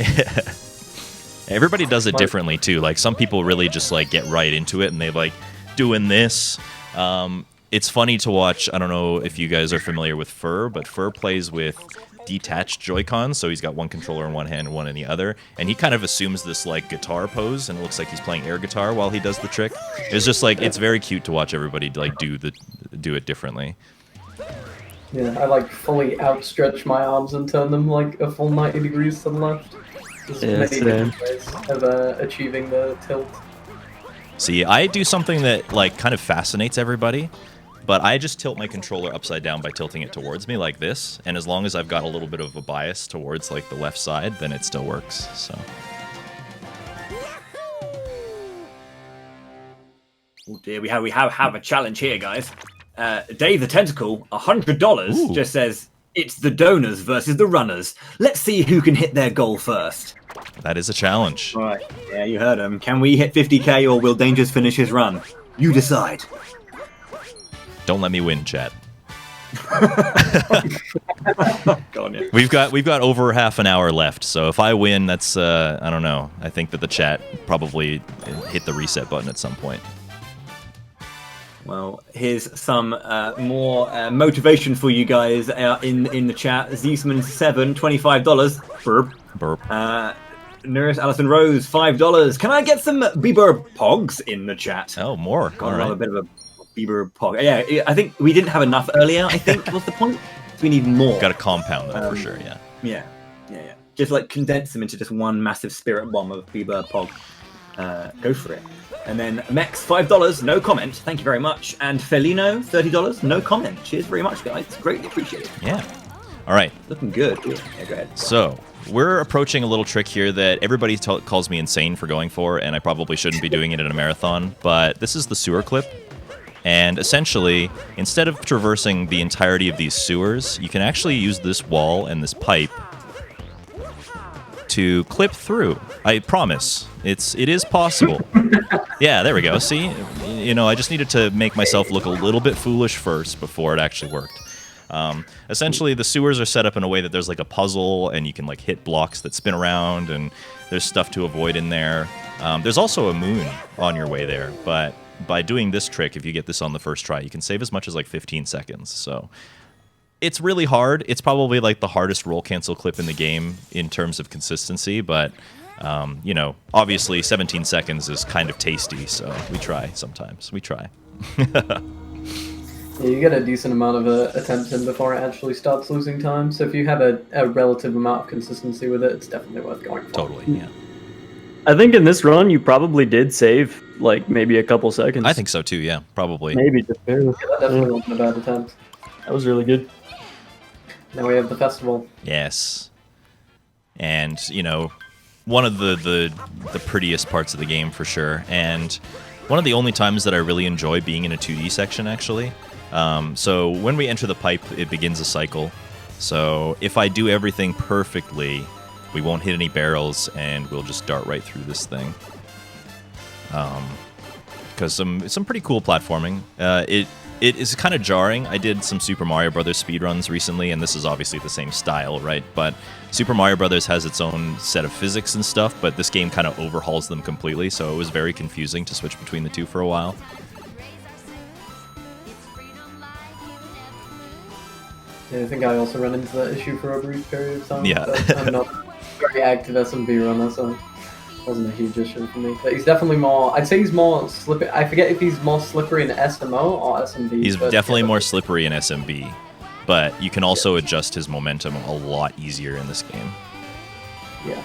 Everybody does it differently, too. Like, some people really just, like, get right into it, and they like doing this. It's funny to watch. I don't know if you guys are familiar with Fur, but Fur plays with detached Joy-Cons, so he's got one controller in one hand and one in the other, and he kind of assumes this like guitar pose, and it looks like he's playing air guitar while he does the trick. It's just like it's very cute to watch everybody like do it differently. Yeah, I like fully outstretch my arms and turn them like a full 90 degrees to the left. There's many different ways of achieving the tilt. See, I do something that like kind of fascinates everybody, but I just tilt my controller upside down by tilting it towards me like this, and as long as I've got a little bit of a bias towards like the left side, then it still works. So. Oh dear, we have a challenge here, guys. Dave the Tentacle, $100, just says, it's the donors versus the runners. Let's see who can hit their goal first. That is a challenge. Right, yeah, you heard him. Can we hit 50k or will Dangers finish his run? You decide. Don't let me win, chat. Go on, yeah. We've got over half an hour left, so if I win, that's I don't know. I think that the chat probably hit the reset button at some point. Well, here's some more motivation for you guys in the chat. Zeesman7, $25. Burp. Nurse Alison Rose, $5. Can I get some Bieber Pogs in the chat? Oh, more. Got All right. a bit of a Bieber Pog. Yeah, I think we didn't have enough earlier, I think was the point. So we need more. Got to compound them for sure, yeah. Yeah. Just like condense them into just one massive spirit bomb of Bieber Pog. Go for it. And then Mex, $5, no comment. Thank you very much. And Felino, $30, no comment. Cheers very much, guys. Greatly appreciated. Yeah. All right. Looking good. Yeah, go ahead. So we're approaching a little trick here that everybody calls me insane for going for, and I probably shouldn't be doing it in a marathon, but this is the sewer clip. And essentially, instead of traversing the entirety of these sewers, you can actually use this wall and this pipe to clip through. I promise. It is possible. Yeah, there we go. See? You know, I just needed to make myself look a little bit foolish first before it actually worked. Essentially, the sewers are set up in a way that there's like a puzzle, and you can like hit blocks that spin around, and there's stuff to avoid in there. There's also a moon on your way there, but by doing this trick, if you get this on the first try, you can save as much as like 15 seconds. So it's really hard. It's probably like the hardest roll cancel clip in the game in terms of consistency, but you know, obviously 17 seconds is kind of tasty, so we try sometimes. We try. Yeah, you get a decent amount of attempts in before it actually starts losing time, so if you have a relative amount of consistency with it, it's definitely worth going for. Totally, yeah. I think in this run, you probably did save, like, maybe a couple seconds. I think so too, yeah, probably. Maybe, just barely. Yeah, that definitely wasn't a bad attempt. That was really good. Now we have the festival. Yes. And, you know, one of the prettiest parts of the game for sure, and one of the only times that I really enjoy being in a 2D section, actually. So when we enter the pipe, it begins a cycle. So if I do everything perfectly, we won't hit any barrels, and we'll just dart right through this thing. Because some pretty cool platforming. It is kind of jarring. I did some Super Mario Brothers speedruns recently, and this is obviously the same style, right? But Super Mario Brothers has its own set of physics and stuff, but this game kind of overhauls them completely, so it was very confusing to switch between the two for a while. Yeah, I think I also ran into that issue for a brief period of time. Yeah. But I'm not a very active SMB runner, so it wasn't a huge issue for me. But he's definitely more... I'd say he's more slippery. I forget if he's more slippery in SMO or SMB. He's definitely more slippery in SMB, but you can also adjust his momentum a lot easier in this game. Yeah.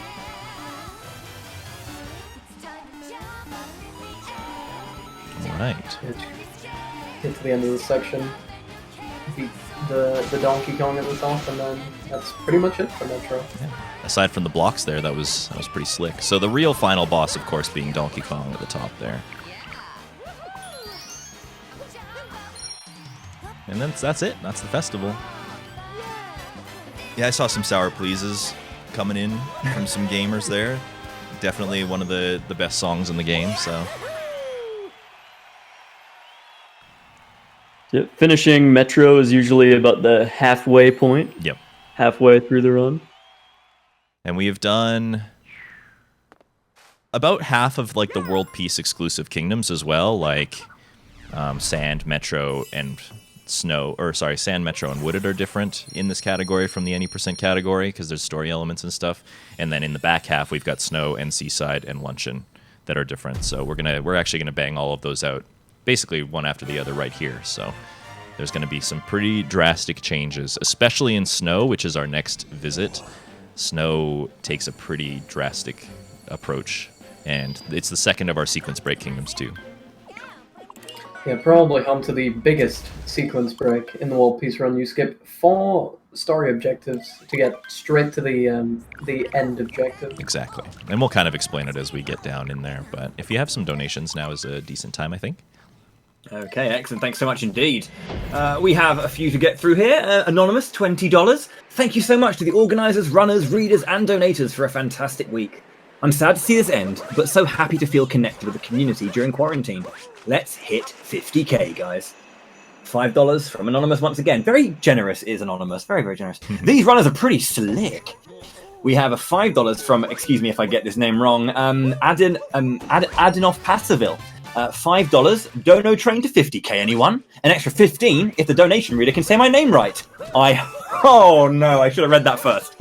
All right. Get to the end of the section, beat the Donkey Kong at the top, and then that's pretty much it for Metro. Yeah. Aside from the blocks there, that was pretty slick. So the real final boss, of course, being Donkey Kong at the top there. And then that's it. That's the festival. Yeah, I saw some Sour Pleases coming in from some gamers there. Definitely one of the best songs in the game, so... Yeah, finishing Metro is usually about the halfway point. Yep. Halfway through the run. And we have done about half of like the World Peace exclusive kingdoms as well, like Sand, Metro, and Sand, Metro, and Wooded are different in this category from the any percent category because there's story elements and stuff. And then in the back half, we've got Snow and Seaside and Luncheon that are different. So we're actually gonna bang all of those out, basically one after the other right here. So there's gonna be some pretty drastic changes, especially in Snow, which is our next visit. Snow takes a pretty drastic approach, and it's the second of our sequence break kingdoms too. Yeah, probably home to the biggest sequence break in the World Peace run. You skip 4 story objectives to get straight to the end objective. Exactly, and we'll kind of explain it as we get down in there. But if you have some donations, now is a decent time, I think. Okay, excellent. Thanks so much indeed. We have a few to get through here. Anonymous, $20. Thank you so much to the organisers, runners, readers, and donators for a fantastic week. I'm sad to see this end, but so happy to feel connected with the community during quarantine. Let's hit 50k, guys. $5 from Anonymous once again. Very generous is Anonymous. Very, very generous. These runners are pretty slick. We have a $5 from, excuse me if I get this name wrong, Adinov Passaville. $5, dono train to 50k, anyone? An extra 15 if the donation reader can say my name right. Oh no, I should have read that first.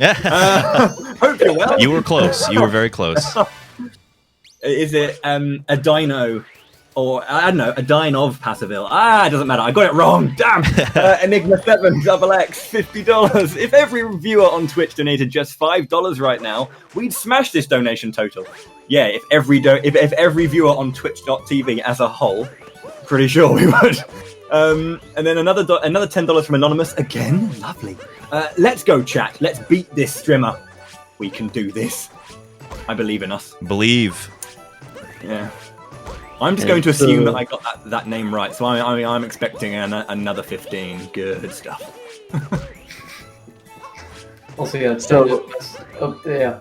Hope you're well. You were close. You were very close. Is it a dino, or I don't know, a Dinov Passaville? It doesn't matter. I got it wrong. Damn. Enigma 7 XX $50. If every viewer on Twitch donated just $5 right now, we'd smash this donation total. Yeah, if every viewer on Twitch.tv as a whole, pretty sure we would. And then another $10 from Anonymous again. Lovely. Let's go, chat. Let's beat this streamer. We can do this. I believe in us. Believe. Yeah. I'm just going to assume that I got that name right, so I'm expecting another 15. Good stuff. Also, yeah,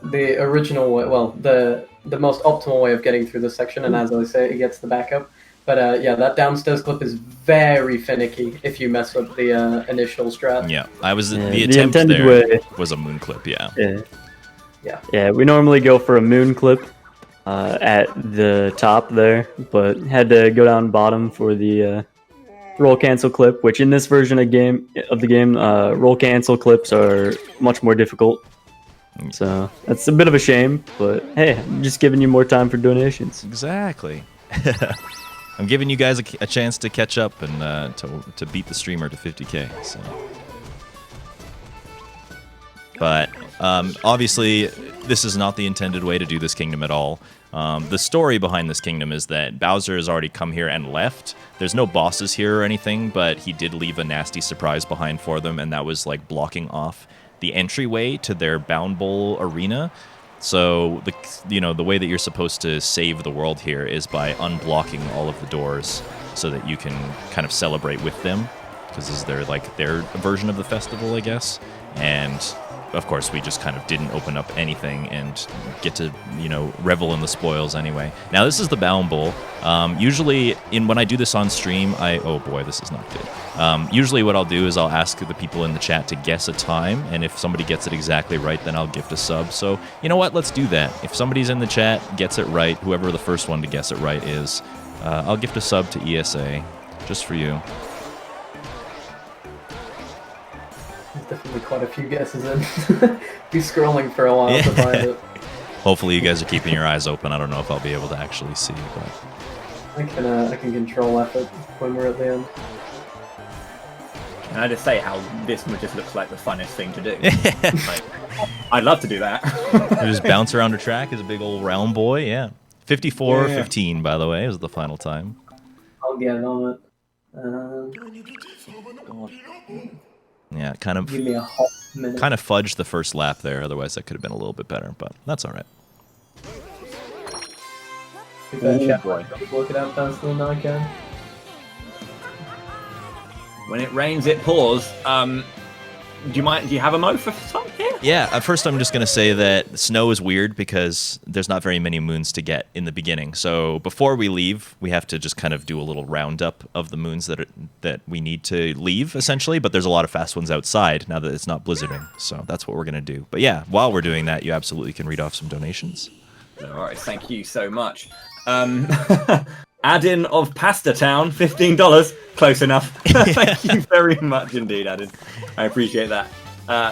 the original way, well, the most optimal way of getting through this section, and as I say, it gets the backup. But yeah, that downstairs clip is very finicky if you mess up the initial strat. Yeah, the attempt there was a moon clip, yeah. Yeah, we normally go for a moon clip at the top there, but had to go down bottom for the roll cancel clip, which in this version of the game, roll cancel clips are much more difficult. So that's a bit of a shame, but hey, I'm just giving you more time for donations. Exactly. I'm giving you guys a chance to catch up and to beat the streamer to 50k. So. But obviously, this is not the intended way to do this kingdom at all. The story behind this kingdom is that Bowser has already come here and left. There's no bosses here or anything, but he did leave a nasty surprise behind for them, and that was like blocking off the entryway to their Bound Bowl arena. So the way that you're supposed to save the world here is by unblocking all of the doors so that you can kind of celebrate with them, because this is their version of the festival, I guess. And of course, we just kind of didn't open up anything and get to, revel in the spoils anyway. Now, this is the Bound Bowl. Usually, when I do this on stream, oh boy, this is not good. Usually what I'll do is I'll ask the people in the chat to guess a time, and if somebody gets it exactly right, then I'll gift a sub. So, you know what? Let's do that. If somebody's in the chat, gets it right, whoever the first one to guess it right is, I'll gift a sub to ESA, just for you. There's definitely quite a few guesses in. Be scrolling for a while to find it. Hopefully you guys are keeping your eyes open. I don't know if I'll be able to actually see, but I can control effort when we're at the end. Can I just say how this just looks like the funnest thing to do? I'd love to do that. Just bounce around a track as a big old round boy, yeah. 54-15, by the way, was the final time. I'll get on it. Yeah, kind of. Give me a hot minute. Kind of fudged the first lap there. Otherwise, that could have been a little bit better, but that's all right. Work it out faster than I can. When it rains, it pours. Do you have a mo for some here? Yeah, at first I'm just going to say that snow is weird because there's not very many moons to get in the beginning. So before we leave, we have to just kind of do a little roundup of the moons that we need to leave, essentially. But there's a lot of fast ones outside now that it's not blizzarding. So that's what we're going to do. But yeah, while we're doing that, you absolutely can read off some donations. All right, thank you so much. Adin of Pasta Town, $15. Close enough. Thank you very much indeed, Adin. I appreciate that.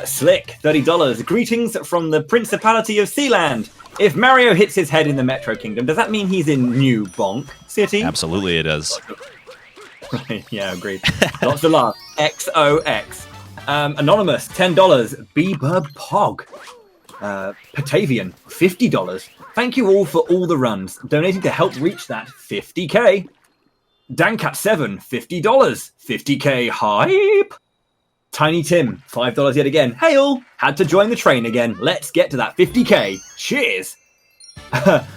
Slick, $30. Greetings from the Principality of Sealand. If Mario hits his head in the Metro Kingdom, does that mean he's in New Bonk City? Absolutely, it does. Right, yeah, agreed. Lots of love. XOX. Anonymous, $10. Bieber Pog. Patavian, $50. Thank you all for all the runs, donating to help reach that 50k. Dancat7, $50. 50k hype. Tiny Tim, $5 yet again. Hey all, had to join the train again. Let's get to that 50k. Cheers.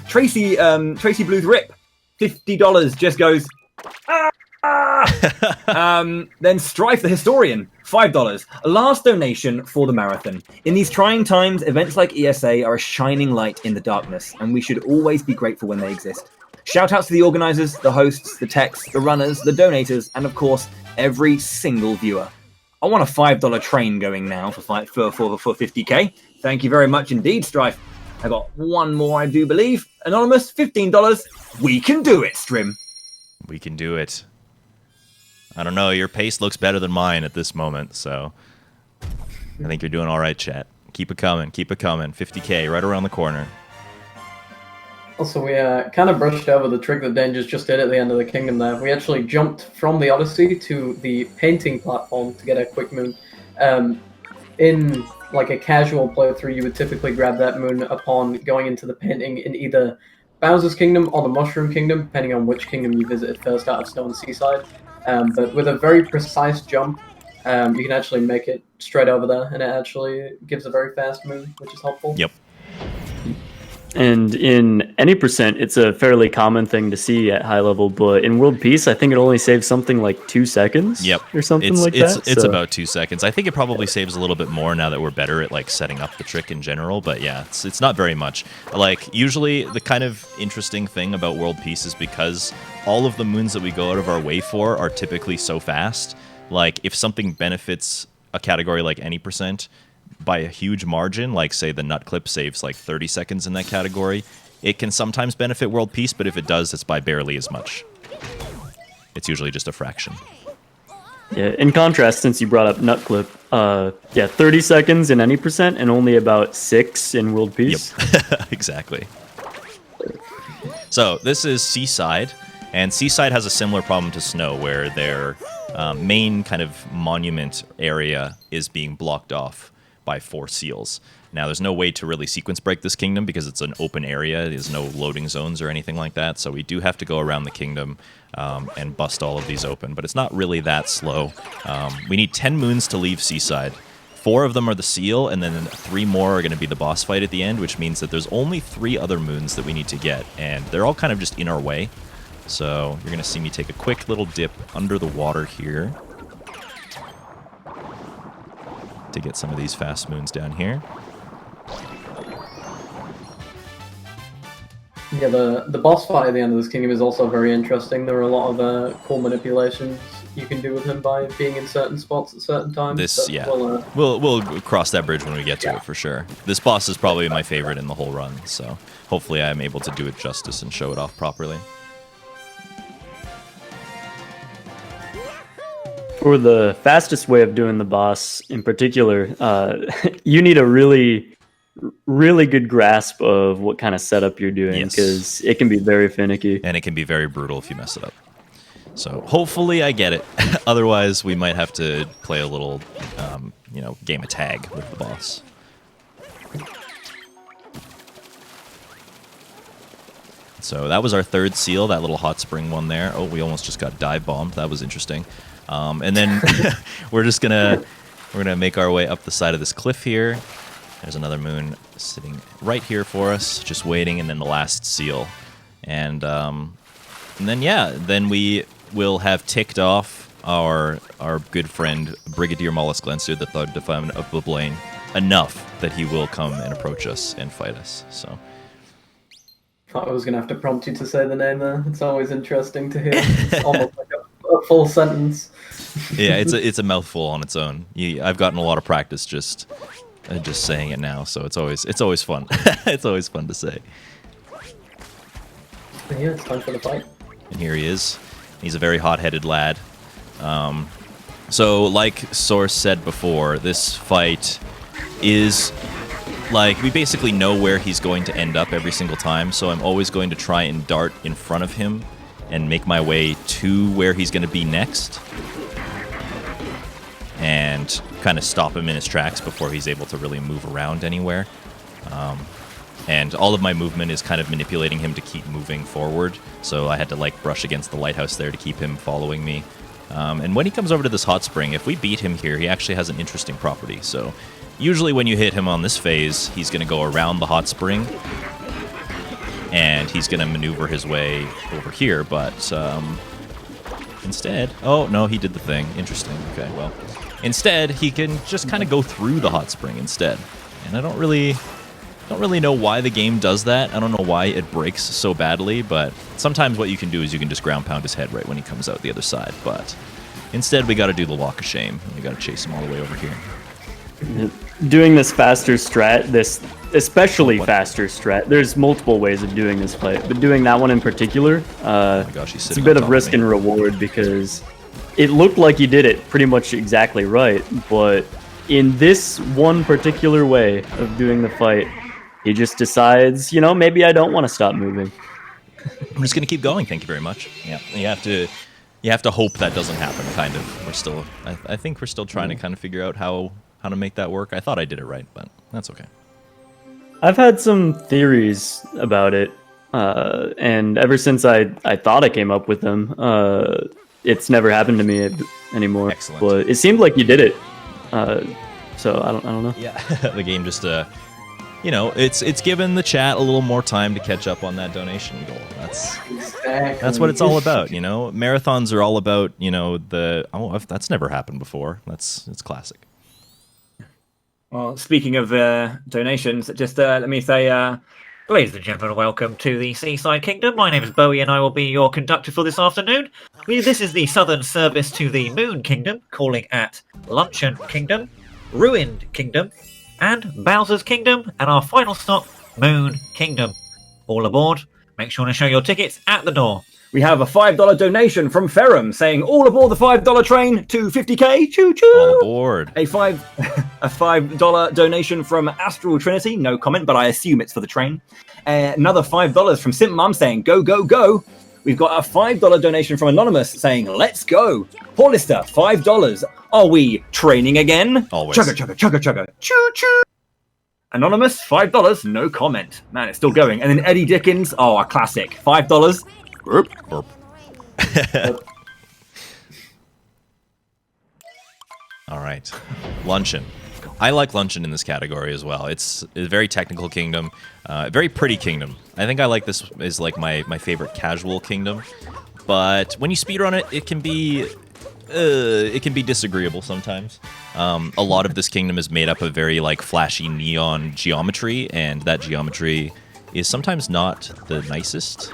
Tracy Bluth Rip, $50 just goes. Then Strife the Historian, $5. Last donation for the marathon. In these trying times, events like ESA are a shining light in the darkness, and we should always be grateful when they exist. Shout outs to the organizers, the hosts, the techs, the runners, the donators, and of course, every single viewer. I want a $5 train going now for 50k. Thank you very much indeed, Strife. I got one more, I do believe. Anonymous, $15. We can do it, Strim. We can do it. I don't know, your pace looks better than mine at this moment, so I think you're doing all right, chat. Keep it coming, keep it coming. 50k right around the corner. Also, we kind of brushed over the trick that Danger's just did at the end of the kingdom there. We actually jumped from the Odyssey to the painting platform to get a quick moon. In like a casual playthrough, you would typically grab that moon upon going into the painting in either Bowser's Kingdom or the Mushroom Kingdom, depending on which kingdom you visited first out of Stone Seaside. But with a very precise jump, you can actually make it straight over there, and it actually gives a very fast moon, which is helpful. Yep. And in any percent, it's a fairly common thing to see at high level, but in World Peace, I think it only saves something like 2 seconds. Yep. Or something it's, like it's, that. It's so. about 2 seconds. I think it probably saves a little bit more now that we're better at like setting up the trick in general, but yeah, it's not very much. Like usually the kind of interesting thing about World Peace is because all of the moons that we go out of our way for are typically so fast. Like if something benefits a category like any percent by a huge margin, like say the nut clip saves like 30 seconds in that category, it can sometimes benefit World Peace, but if it does, it's by barely as much. It's usually just a fraction. Yeah, in contrast, since you brought up nut clip, 30 seconds in any percent and only about 6 in World Peace. Yep, exactly. So this is Seaside, and Seaside has a similar problem to Snow, where their main kind of monument area is being blocked off by 4 seals. Now, there's no way to really sequence break this kingdom because it's an open area. There's no loading zones or anything like that, so we do have to go around the kingdom and bust all of these open, but it's not really that slow. We need 10 moons to leave Seaside. 4 of them are the seal, and then 3 more are going to be the boss fight at the end, which means that there's only 3 other moons that we need to get, and they're all kind of just in our way. So you're going to see me take a quick little dip under the water here to get some of these fast moons down here. Yeah, the boss fight at the end of this kingdom is also very interesting. There are a lot of cool manipulations you can do with him by being in certain spots at certain times. We'll cross that bridge when we get to it for sure. This boss is probably my favorite in the whole run, so hopefully I'm able to do it justice and show it off properly. For the fastest way of doing the boss in particular, you need a really good grasp of what kind of setup you're doing, because it can be very finicky. And it can be very brutal if you mess it up. So hopefully I get it. Otherwise, we might have to play a little, game of tag with the boss. So that was our 3rd seal, that little hot spring one there. Oh, we almost just got dive bombed. That was interesting. And then we're gonna make our way up the side of this cliff here. There's another moon sitting right here for us, just waiting, and then the last seal. And then we will have ticked off our good friend Brigadier Mollusk Glenster, the third defilement of Bublain, enough that he will come and approach us and fight us. So I was gonna have to prompt you to say the name there. It's always interesting to hear. It's almost like a full sentence. Yeah, it's a mouthful on its own. I've gotten a lot of practice just saying it now, so it's always fun. It's always fun to say. Yeah, it's time for the fight. And here he is. He's a very hot-headed lad. So, like Source said before, this fight is... like, we basically know where he's going to end up every single time, so I'm always going to try and dart in front of him and make my way to where he's going to be next. And kind of stop him in his tracks before he's able to really move around anywhere. And all of my movement is kind of manipulating him to keep moving forward, so I had to like brush against the lighthouse there to keep him following me. And when he comes over to this hot spring, if we beat him here, he actually has an interesting property. So usually when you hit him on this phase, he's going to go around the hot spring, and he's going to maneuver his way over here, but instead... oh, no, he did the thing. Interesting. Okay, well... instead, he can just kind of go through the hot spring instead. And I don't really know why the game does that. I don't know why it breaks so badly, but sometimes what you can do is you can just ground pound his head right when he comes out the other side. But instead, we got to do the walk of shame. We got to chase him all the way over here. Doing this faster strat, this especially faster strat, there's multiple ways of doing this fight, but doing that one in particular, Oh my gosh, he's it's a sitting bit on of top risk me. and reward because it looked like you did it pretty much exactly right, but in this one particular way of doing the fight, he just decides, you know, maybe I don't want to stop moving. I'm just gonna keep going. Thank you very much. Yeah, you have to hope that doesn't happen. Kind of. We're still. I think we're still trying to kind of figure out how to make that work. I thought I did it right, but that's okay. I've had some theories about it, and ever since I thought I came up with them, it's never happened to me anymore. Excellent. But it seemed like you did it, so I don't know. Yeah, the game just you know, it's given the chat a little more time to catch up on that donation goal. That's what it's all about, you know. Marathons are all about, you know, that's never happened before. It's classic. Well, speaking of donations, just let me say, ladies and gentlemen, welcome to the Seaside Kingdom. My name is Bowie, and I will be your conductor for this afternoon. This is the southern service to the Moon Kingdom, calling at Luncheon Kingdom, Ruined Kingdom, and Bowser's Kingdom, and our final stop, Moon Kingdom. All aboard. Make sure to show your tickets at the door. We have a $5 donation from Ferrum saying, all aboard the $5 train to 50k. Choo choo. All aboard. A $5 donation from Astral Trinity. No comment, but I assume it's for the train. Another $5 from Simp Mum saying, go, go, go. We've got a $5 donation from Anonymous saying, let's go. Paulister, $5. Are we training again? Always. Chugga, chugga, chugga, chugga. Choo choo. Anonymous, $5. No comment. Man, it's still going. And then Eddie Dickens, a classic. $5. Burp. Burp. All right. Luncheon. I like Luncheon in this category as well. It's a very technical kingdom, very pretty kingdom. I think I like this as like my favorite casual kingdom. But when you speedrun it, it can be disagreeable sometimes. A lot of this kingdom is made up of very like flashy neon geometry, and that geometry is sometimes not the nicest.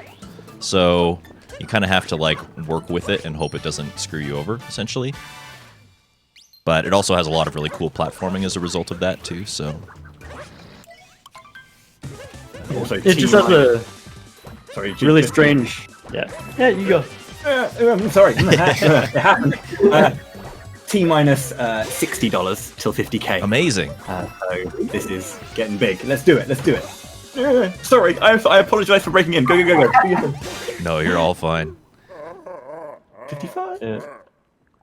So you kind of have to like work with it and hope it doesn't screw you over, essentially. But it also has a lot of really cool platforming as a result of that too. So Also, It just has a Sorry, really strange. Yeah, you go. I'm sorry. It happened. T minus $60 till 50k. amazing. So this is getting big. Let's do it. Sorry, I apologize for breaking in. Go. No, you're all fine. 55? Yeah.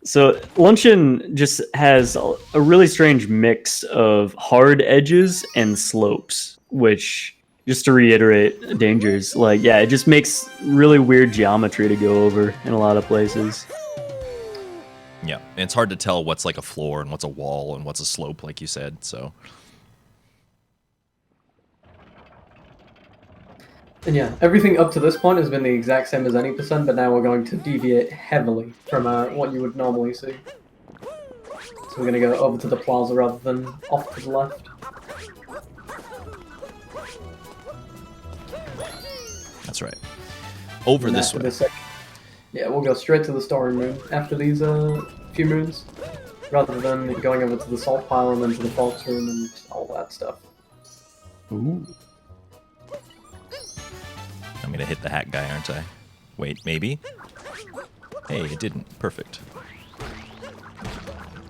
So Luncheon just has a really strange mix of hard edges and slopes, which, just to reiterate, dangers. Like, yeah, it just makes really weird geometry to go over in a lot of places. Yeah, and it's hard to tell what's like a floor and what's a wall and what's a slope, like you said. So And yeah, everything up to this point has been the exact same as any percent, but now we're going to deviate heavily from what you would normally see. So we're going to go over to the plaza rather than off to the left. that's right. Over And this after way. Yeah, we'll go straight to the story moon after these few moons, rather than going over to the salt pile and then to the false room and all that stuff. Ooh. I'm gonna hit the hat guy, aren't I? Wait, maybe? Hey, it didn't. Perfect.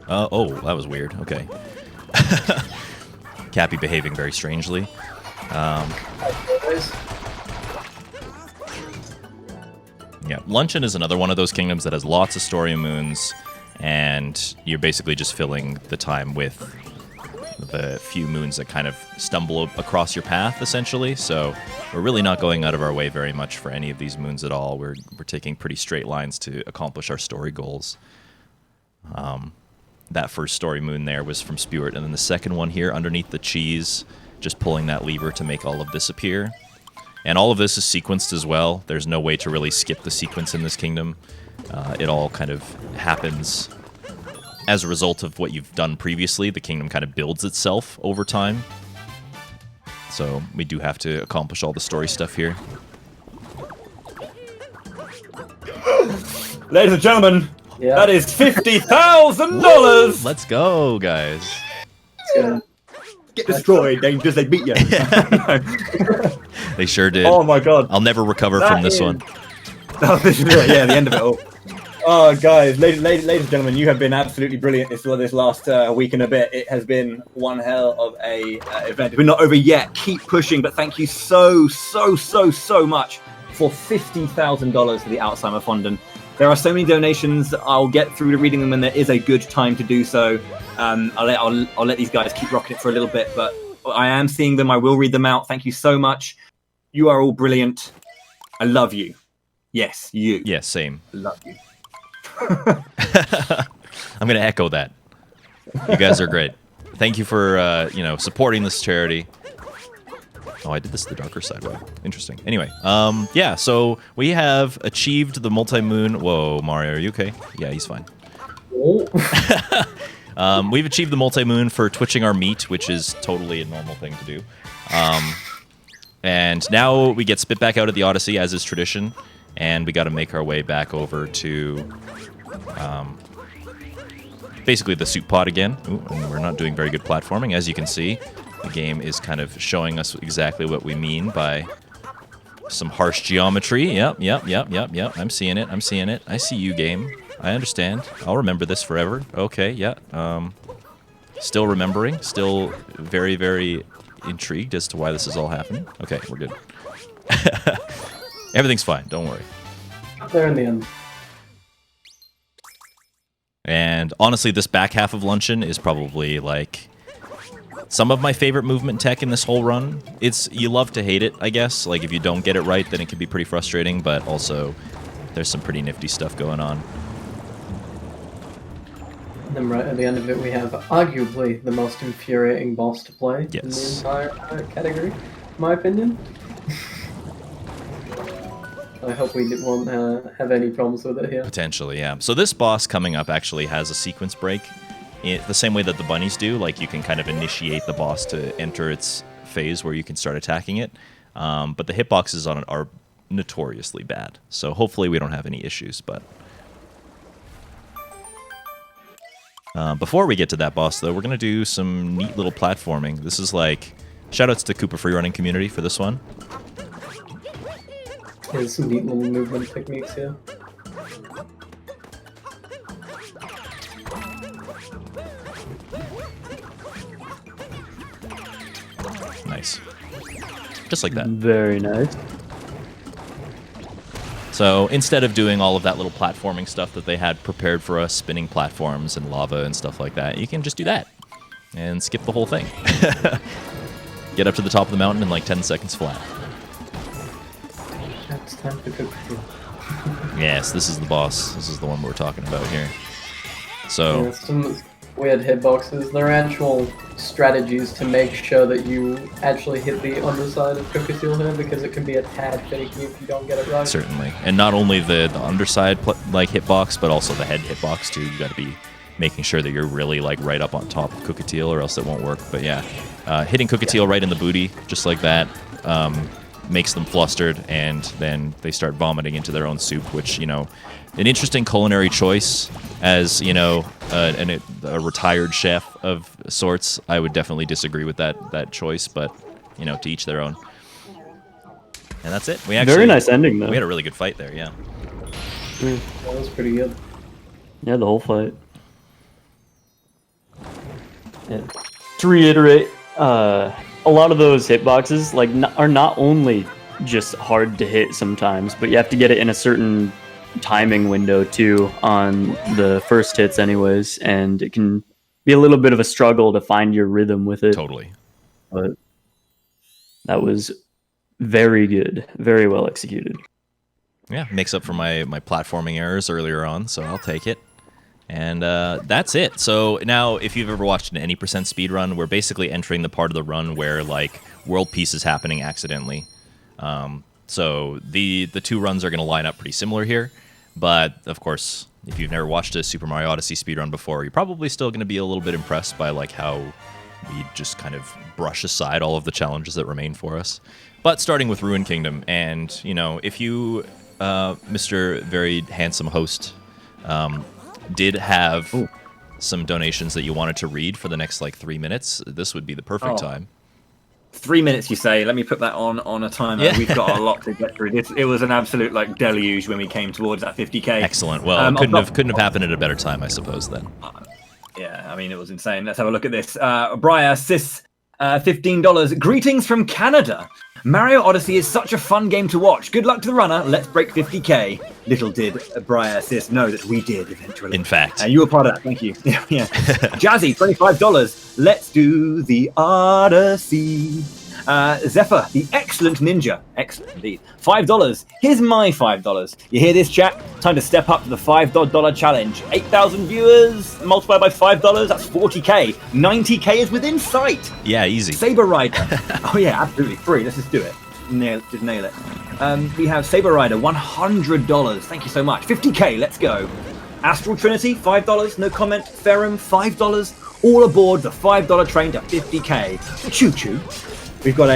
Oh, that was weird. Okay. Cappy behaving very strangely. Yeah, Luncheon is another one of those kingdoms that has lots of story moons, and you're basically just filling the time with the few moons that kind of stumble across your path, essentially. So we're really not going out of our way very much for any of these moons at all. We're taking pretty straight lines to accomplish our story goals. That first story moon there was from Spewart, and then the second one here underneath the cheese, just pulling that lever to make all of this appear. And all of this is sequenced as well. There's no way to really skip the sequence in this kingdom. It all kind of happens as a result of what you've done previously. The kingdom kind of builds itself over time. So we do have to accomplish all the story stuff here. Ladies and gentlemen, Yeah. that is $50,000. Let's go, guys. Get destroyed, Dangerous. They beat you. They sure did. Oh my god. I'll never recover That from this is- one. Oh, this is it. Yeah, the end of it all. Oh, guys, ladies and gentlemen, you have been absolutely brilliant this last week and a bit. It has been one hell of a event. We're not over yet. Keep pushing, but thank you so much for $50,000 to the Alzheimer Fund. And there are so many donations. I'll get through to reading them when there is a good time to do so. I'll let these guys keep rocking it for a little bit, but I am seeing them. I will read them out. Thank you so much. You are all brilliant. I love you. Yes, you. Yeah, same. Love you. I'm going to echo that. You guys are great. Thank you for, supporting this charity. Oh, I did this the darker side way. Interesting. Anyway, yeah, so we have achieved the multi-moon. Whoa, Mario, are you okay? Yeah, he's fine. We've achieved the multi-moon for twitching our meat, which is totally a normal thing to do. And now we get spit back out of the Odyssey, as is tradition, and we got to make our way back over to basically the soup pod again. Ooh, and we're not doing very good platforming, as you can see. The game is kind of showing us exactly what we mean by some harsh geometry. Yep. I'm seeing it. I see you, game. I understand. I'll remember this forever. Okay, yeah. Still remembering. Still very, very intrigued as to why this is all happening. Okay, we're good. Everything's fine. Don't worry. There in the end. And honestly, this back half of Luncheon is probably like some of my favorite movement tech in this whole run. You love to hate it, I guess. Like if you don't get it right, then it can be pretty frustrating, but also there's some pretty nifty stuff going on. And then right at the end of it, we have arguably the most infuriating boss to play in the Yes. entire category, in my opinion. I hope we won't have any problems with it here. Potentially, yeah. So this boss coming up actually has a sequence break. The same way that the bunnies do, like you can kind of initiate the boss to enter its phase where you can start attacking it. But the hitboxes on it are notoriously bad. So hopefully we don't have any issues, but... before we get to that boss, though, we're going to do some neat little platforming. This is like... Shoutouts to Koopa Freerunning community for this one. There's some neat little movement techniques here. Nice. Just like that. Very nice. So instead of doing all of that little platforming stuff that they had prepared for us, spinning platforms and lava and stuff like that, you can just do that and skip the whole thing. Get up to the top of the mountain in like 10 seconds flat. It's time for cooking. Yes, this is the boss. This is the one we're talking about here. So, Yeah, some weird hitboxes. There are actual strategies to make sure that you actually hit the underside of Cookateel here, because it can be a tad finicky if you don't get it right. certainly. And not only the underside like hitbox, but also the head hitbox too. You got to be making sure that you're really like right up on top of Cookateel, or else it won't work. But yeah, hitting Cookateel right in the booty, just like that, makes them flustered, and then they start vomiting into their own soup, which, you know, an interesting culinary choice. As, you know, a retired chef of sorts, I would definitely disagree with that choice, but, you know, to each their own. And that's it. We actually Very nice ending, though. We had a really good fight there. Yeah. That was pretty good. Yeah, the whole fight. Yeah. To reiterate, a lot of those hitboxes are not only just hard to hit sometimes, but you have to get it in a certain timing window too on the first hits anyways, and it can be a little bit of a struggle to find your rhythm with it. Totally. But that was very good, very well executed. Yeah, makes up for my platforming errors earlier on, so I'll take it. And that's it. So now, if you've ever watched an any percent speedrun, we're basically entering the part of the run where like world peace is happening accidentally. So the two runs are going to line up pretty similar here, but of course, if you've never watched a Super Mario Odyssey speedrun before, you're probably still going to be a little bit impressed by like how we just kind of brush aside all of the challenges that remain for us. But starting with Ruin Kingdom, and you know, if you, Mr. Very Handsome Host, did have some donations that you wanted to read for the next like 3 minutes, this would be the perfect time. 3 minutes, you say? Let me put that on a timer. Yeah. We've got a lot to get through. It was an absolute like deluge when we came towards that 50k. Excellent. Well, couldn't have happened at a better time, I suppose. Then. Yeah, I mean, it was insane. Let's have a look at this. Briar Sis, $15. Greetings from Canada. Mario Odyssey is such a fun game to watch. Good luck to the runner. Let's break 50k. Little did Briar Sis know that we did eventually. In fact. You were part of that. Thank you. Yeah. Jazzy, $25. Let's do the Odyssey. Zephyr, the excellent ninja. Excellent indeed. $5. Here's my $5. You hear this, chat? Time to step up to the $5 challenge. 8,000 viewers multiplied by $5. That's 40k. 90k is within sight. Yeah, easy. Saber Rider. Oh yeah, absolutely free. Let's just do it. Just nail it. We have Saber Rider, $100. Thank you so much. 50k. Let's go. Astral Trinity, $5. No comment. Ferrum, $5. All aboard the $5 train to 50k. Choo choo. We've got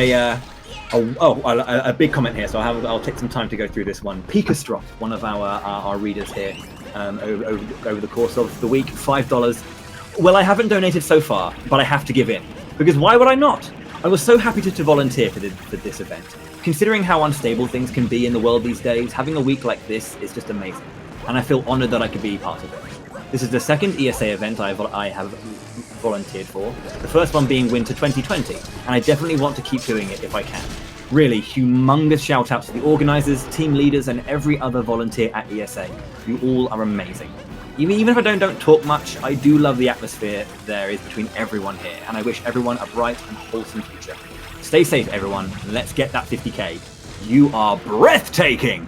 a big comment here, so I'll take some time to go through this one. Pikastrop, one of our readers here, over the course of the week, $5. Well, I haven't donated so far, but I have to give in, because why would I not? I was so happy to volunteer for this event. Considering how unstable things can be in the world these days, having a week like this is just amazing, and I feel honored that I could be part of it. This is the second ESA event I have volunteered for, the first one being Winter 2020, and I definitely want to keep doing it if I can. Really, humongous shout outs to the organisers, team leaders, and every other volunteer at ESA. You all are amazing. Even if I don't talk much, I do love the atmosphere there is between everyone here, and I wish everyone a bright and wholesome future. Stay safe, everyone, and let's get that 50k. You are breathtaking!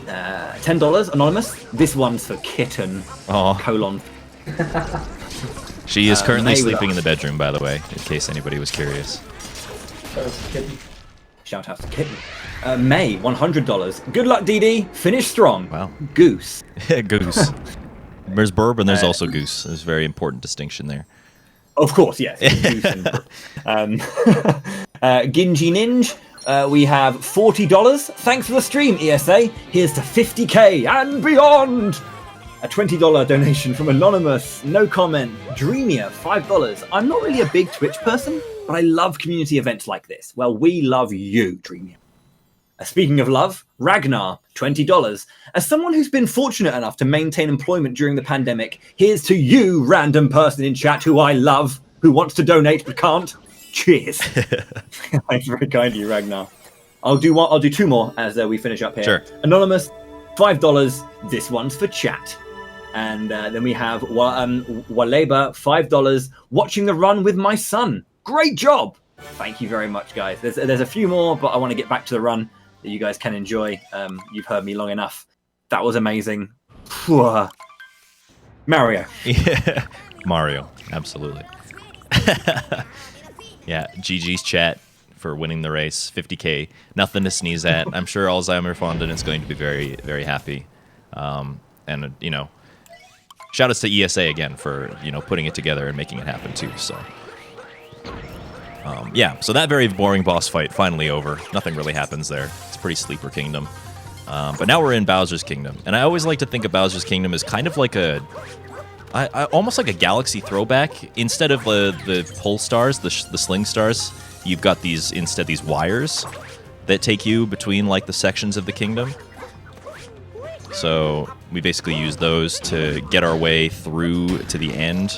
$10, anonymous. This one's for Kitten. Colon. She is currently sleeping in the bedroom, by the way, in case anybody was curious. Shout out to Kitten. May, $100. Good luck, DD. Finish strong. Wow. Goose. Goose. There's Burb and there's also Goose. There's a very important distinction there. Of course, yes. Goose and Burb. Ginji Ninja. We have $40. Thanks for the stream, ESA. Here's to 50k and beyond. A $20 donation from Anonymous. No comment. Dreamia, $5. I'm not really a big Twitch person, but I love community events like this. Well, we love you, Dreamia. Speaking of love, Ragnar, $20. As someone who's been fortunate enough to maintain employment during the pandemic, here's to you, random person in chat who I love, who wants to donate but can't. Cheers. Thanks very kind of you, Ragnar. I'll do two more as we finish up here. Sure. Anonymous, $5. This one's for chat. And then we have Waleba, $5. Watching the run with my son. Great job. Thank you very much, guys. There's a few more, but I want to get back to the run that you guys can enjoy. You've heard me long enough. That was amazing. Mario. Yeah. Mario, absolutely. Yeah, GG's chat for winning the race, 50k. Nothing to sneeze at. I'm sure Alzheimer Fondant is going to be very, very happy. And you know, shout outs to ESA again for putting it together and making it happen too. So. Yeah, so that very boring boss fight finally over. Nothing really happens there. It's a pretty sleeper kingdom. But now we're in Bowser's Kingdom. And I always like to think of Bowser's Kingdom as kind of like almost like a galaxy throwback. Instead of the pole stars, the sling stars, you've got these wires that take you between like the sections of the kingdom. So we basically use those to get our way through to the end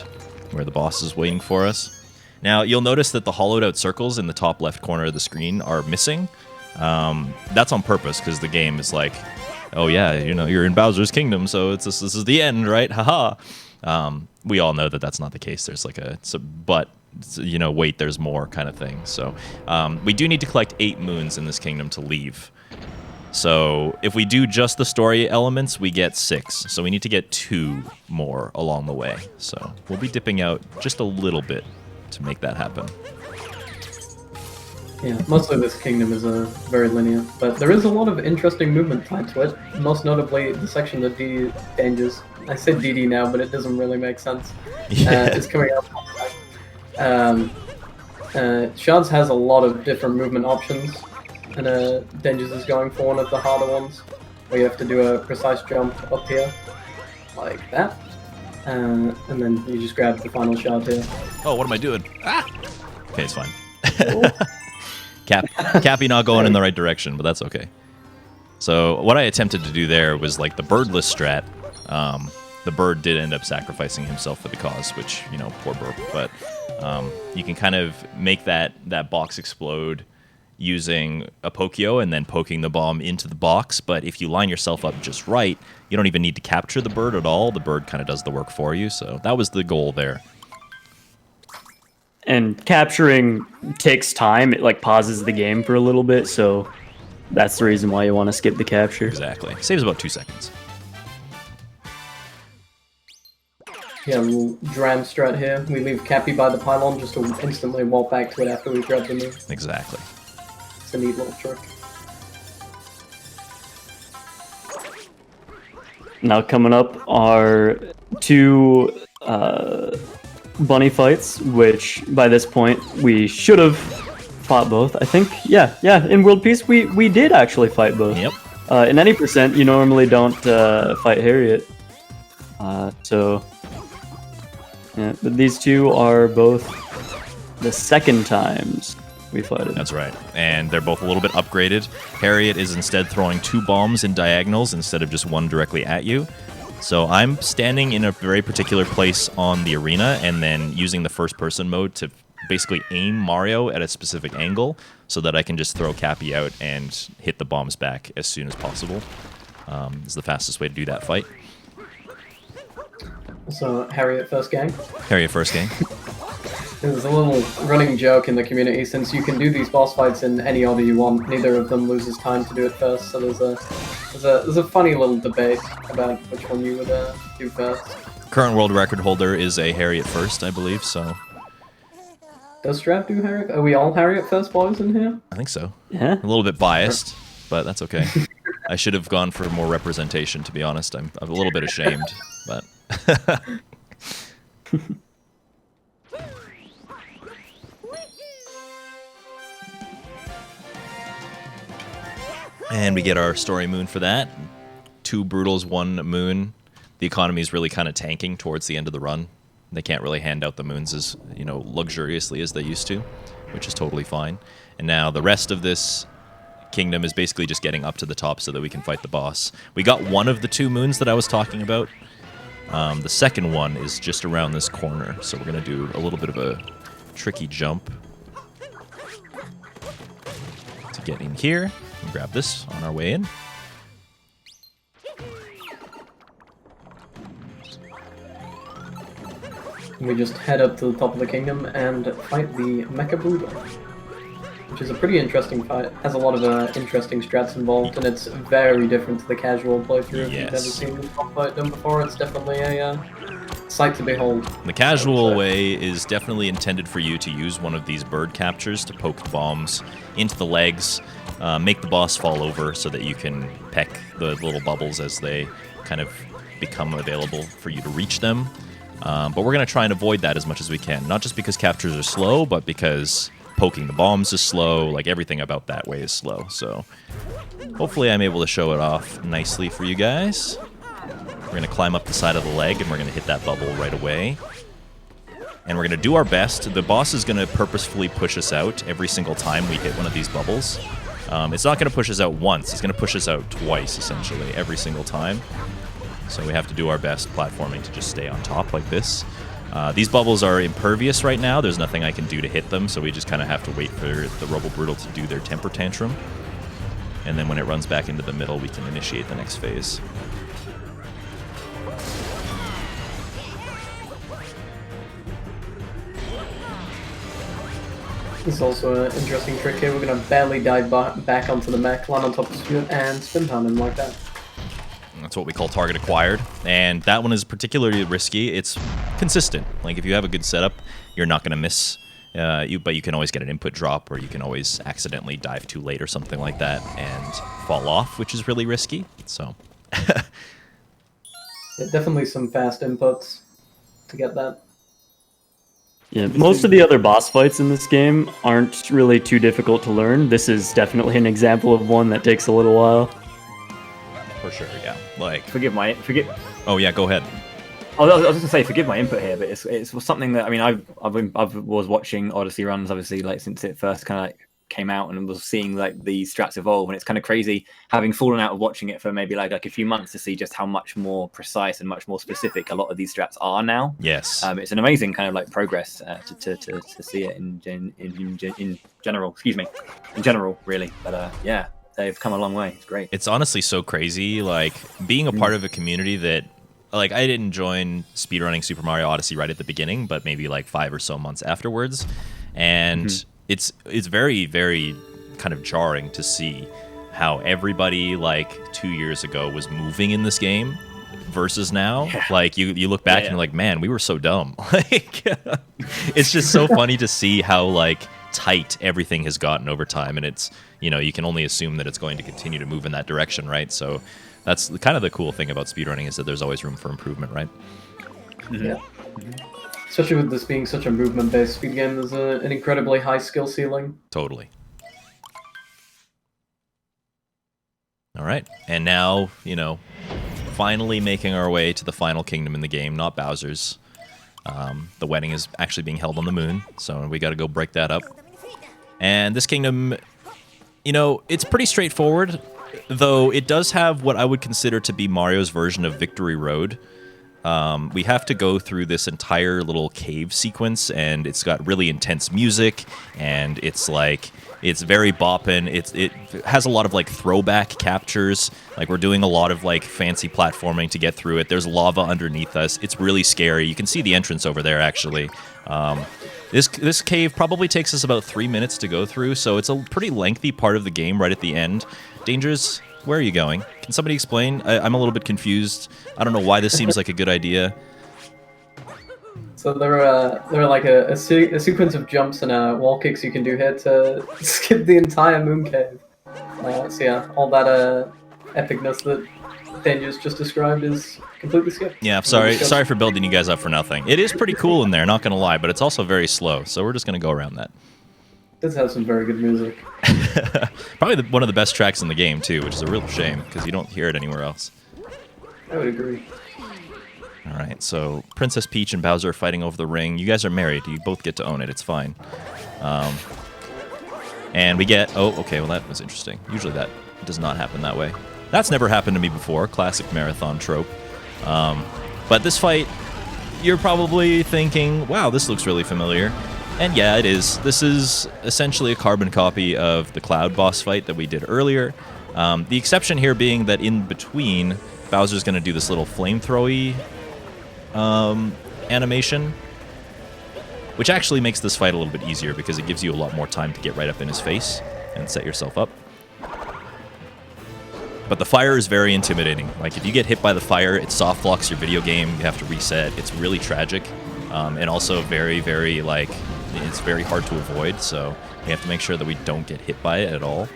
where the boss is waiting for us. Now, you'll notice that the hollowed out circles in the top left corner of the screen are missing. That's on purpose because the game is like, oh yeah, you know, you're in Bowser's Kingdom, so this is the end, right? Haha. We all know that that's not the case. There's like you know, wait, there's more kind of thing. So we do need to collect 8 moons in this kingdom to leave. So if we do just the story elements, we get 6. So we need to get 2 more along the way. So we'll be dipping out just a little bit to make that happen. Yeah, mostly this kingdom is very linear, but there is a lot of interesting movement tied to it. Most notably, the section of DD dangers. I said DD now, but it doesn't really make sense. It's coming up. Shards has a lot of different movement options, and Dangers is going for one of the harder ones, where you have to do a precise jump up here, like that, and then you just grab the final shard here. Oh, what am I doing? Ah! Okay, it's fine. Cappy not going in the right direction, but that's okay. So what I attempted to do there was like the birdless strat. The bird did end up sacrificing himself for the cause, which, you know, poor bird. But you can kind of make that box explode using a Pokio and then poking the bomb into the box. But if you line yourself up just right, you don't even need to capture the bird at all. The bird kind of does the work for you. So that was the goal there. And capturing takes time. It like pauses the game for a little bit, so that's the reason why you want to skip the capture. Exactly. Saves about 2 seconds. Yeah, we'll dram strat here. We leave Cappy by the pylon just to instantly walk back to it after we grab the move. Exactly. It's a neat little trick. Now coming up are 2 bunny fights, which by this point we should have fought both. I think, yeah. In World Peace, we did actually fight both. Yep. In any percent, you normally don't fight Harriet. So, yeah, but these 2 are both the second times we fought it. That's right. And they're both a little bit upgraded. Harriet is instead throwing 2 bombs in diagonals instead of just one directly at you. So I'm standing in a very particular place on the arena and then using the first-person mode to basically aim Mario at a specific angle so that I can just throw Cappy out and hit the bombs back as soon as possible. Is the fastest way to do that fight. So, Harriet first gang. Harriet first game. There's a little running joke in the community, since you can do these boss fights in any order you want, neither of them loses time to do it first, so there's a funny little debate about which one you would do first. Current world record holder is a Harriet first, I believe, so... Does Strav do Harriet? Are we all Harriet first boys in here? I think so. Yeah. A little bit biased, but that's okay. I should have gone for more representation, to be honest. I'm a little bit ashamed, but... And we get our story moon for that. 2 brutals, 1 moon. The economy is really kind of tanking towards the end of the run. They can't really hand out the moons as, you know, luxuriously as they used to, which is totally fine. And now the rest of this kingdom is basically just getting up to the top so that we can fight the boss. We got one of the 2 moons that I was talking about. The second one is just around this corner, so we're going to do a little bit of a tricky jump to get in here and grab this on our way in. We just head up to the top of the kingdom and fight the Mecha Broodal, which is a pretty interesting fight. Has a lot of interesting strats involved, and it's very different to the casual playthrough. If you've never seen this fight done before, it's definitely a sight to behold. The casual way is definitely intended for you to use one of these bird captures to poke the bombs into the legs, make the boss fall over so that you can peck the little bubbles as they kind of become available for you to reach them. But we're going to try and avoid that as much as we can. Not just because captures are slow, but because poking the bombs is slow. Like, everything about that way is slow. So hopefully I'm able to show it off nicely for you guys. We're going to climb up the side of the leg, and we're going to hit that bubble right away. And we're going to do our best. The boss is going to purposefully push us out every single time we hit one of these bubbles. It's not going to push us out once. It's going to push us out twice, essentially, every single time. So we have to do our best platforming to just stay on top like this. These bubbles are impervious right now. There's nothing I can do to hit them, so we just kind of have to wait for the Robo Brutal to do their temper tantrum. And then when it runs back into the middle, we can initiate the next phase. This is also an interesting trick here. We're going to barely dive back onto the mech, land on top of the screen, and spin down him like that. That's what we call target acquired, and that one is particularly risky. It's consistent. Like, if you have a good setup, you're not going to miss, but you can always get an input drop, or you can always accidentally dive too late or something like that and fall off, which is really risky. So, yeah, definitely some fast inputs to get that. Yeah, most of the other boss fights in this game aren't really too difficult to learn. This is definitely an example of one that takes a little while. for sure, yeah. Like, oh yeah, go ahead. I was just gonna say, forgive my input here, but it's something that, I mean, I've was watching Odyssey runs, obviously, like since it first kind of like came out, and was seeing like these strats evolve, and it's kind of crazy having fallen out of watching it for maybe like a few months to see just how much more precise and much more specific a lot of these strats are now. Yes. It's an amazing kind of like progress to see it in general. Excuse me, in general, really. But yeah, they've come a long way. It's great. It's honestly so crazy, like being a part of a community that, like, I didn't join speedrunning Super Mario Odyssey right at the beginning, but maybe like 5 or so months afterwards, and it's very, very kind of jarring to see how everybody like 2 years ago was moving in this game versus now. Yeah. Like you look back and you're like, man, we were so dumb. Like, it's just so funny to see how like tight everything has gotten over time, and it's, you know, you can only assume that it's going to continue to move in that direction, right? So that's kind of the cool thing about speedrunning, is that there's always room for improvement, right? Yeah. Especially with this being such a movement-based speed game, there's an incredibly high skill ceiling. Totally. All right, and now, you know, finally making our way to the final kingdom in the game, not Bowser's. The wedding is actually being held on the moon, so we got to go break that up. And this kingdom, you know, it's pretty straightforward, though it does have what I would consider to be Mario's version of Victory Road. We have to go through this entire little cave sequence, and it's got really intense music, and it's like, it's very boppin'. It has a lot of like throwback captures. Like, we're doing a lot of like fancy platforming to get through it. There's lava underneath us. It's really scary. You can see the entrance over there, actually. This cave probably takes us about 3 minutes to go through, so it's a pretty lengthy part of the game right at the end. Dangers, where are you going? Can somebody explain? I'm a little bit confused. I don't know why this seems like a good idea. So there are like a sequence of jumps and wall kicks you can do here to skip the entire moon cave. So yeah, all that epicness that Daniel's just described is completely skipped. Yeah, sorry for building you guys up for nothing. It is pretty cool in there, not gonna lie, but it's also very slow, so we're just gonna go around that. This has some very good music. Probably one of the best tracks in the game, too, which is a real shame, because you don't hear it anywhere else. I would agree. All right, so Princess Peach and Bowser are fighting over the ring. You guys are married. You both get to own it. It's fine. And we get... Oh, okay, well, that was interesting. Usually that does not happen that way. That's never happened to me before. Classic marathon trope. But this fight, you're probably thinking, wow, this looks really familiar. And yeah, it is. This is essentially a carbon copy of the Cloud boss fight that we did earlier. The exception here being that in between, Bowser's going to do this little flamethrowy animation, which actually makes this fight a little bit easier because it gives you a lot more time to get right up in his face and set yourself up. But the fire is very intimidating. Like, if you get hit by the fire, it soft locks your video game. You have to reset. It's really tragic, and also very, very, like, it's very hard to avoid, so we have to make sure that we don't get hit by it at all.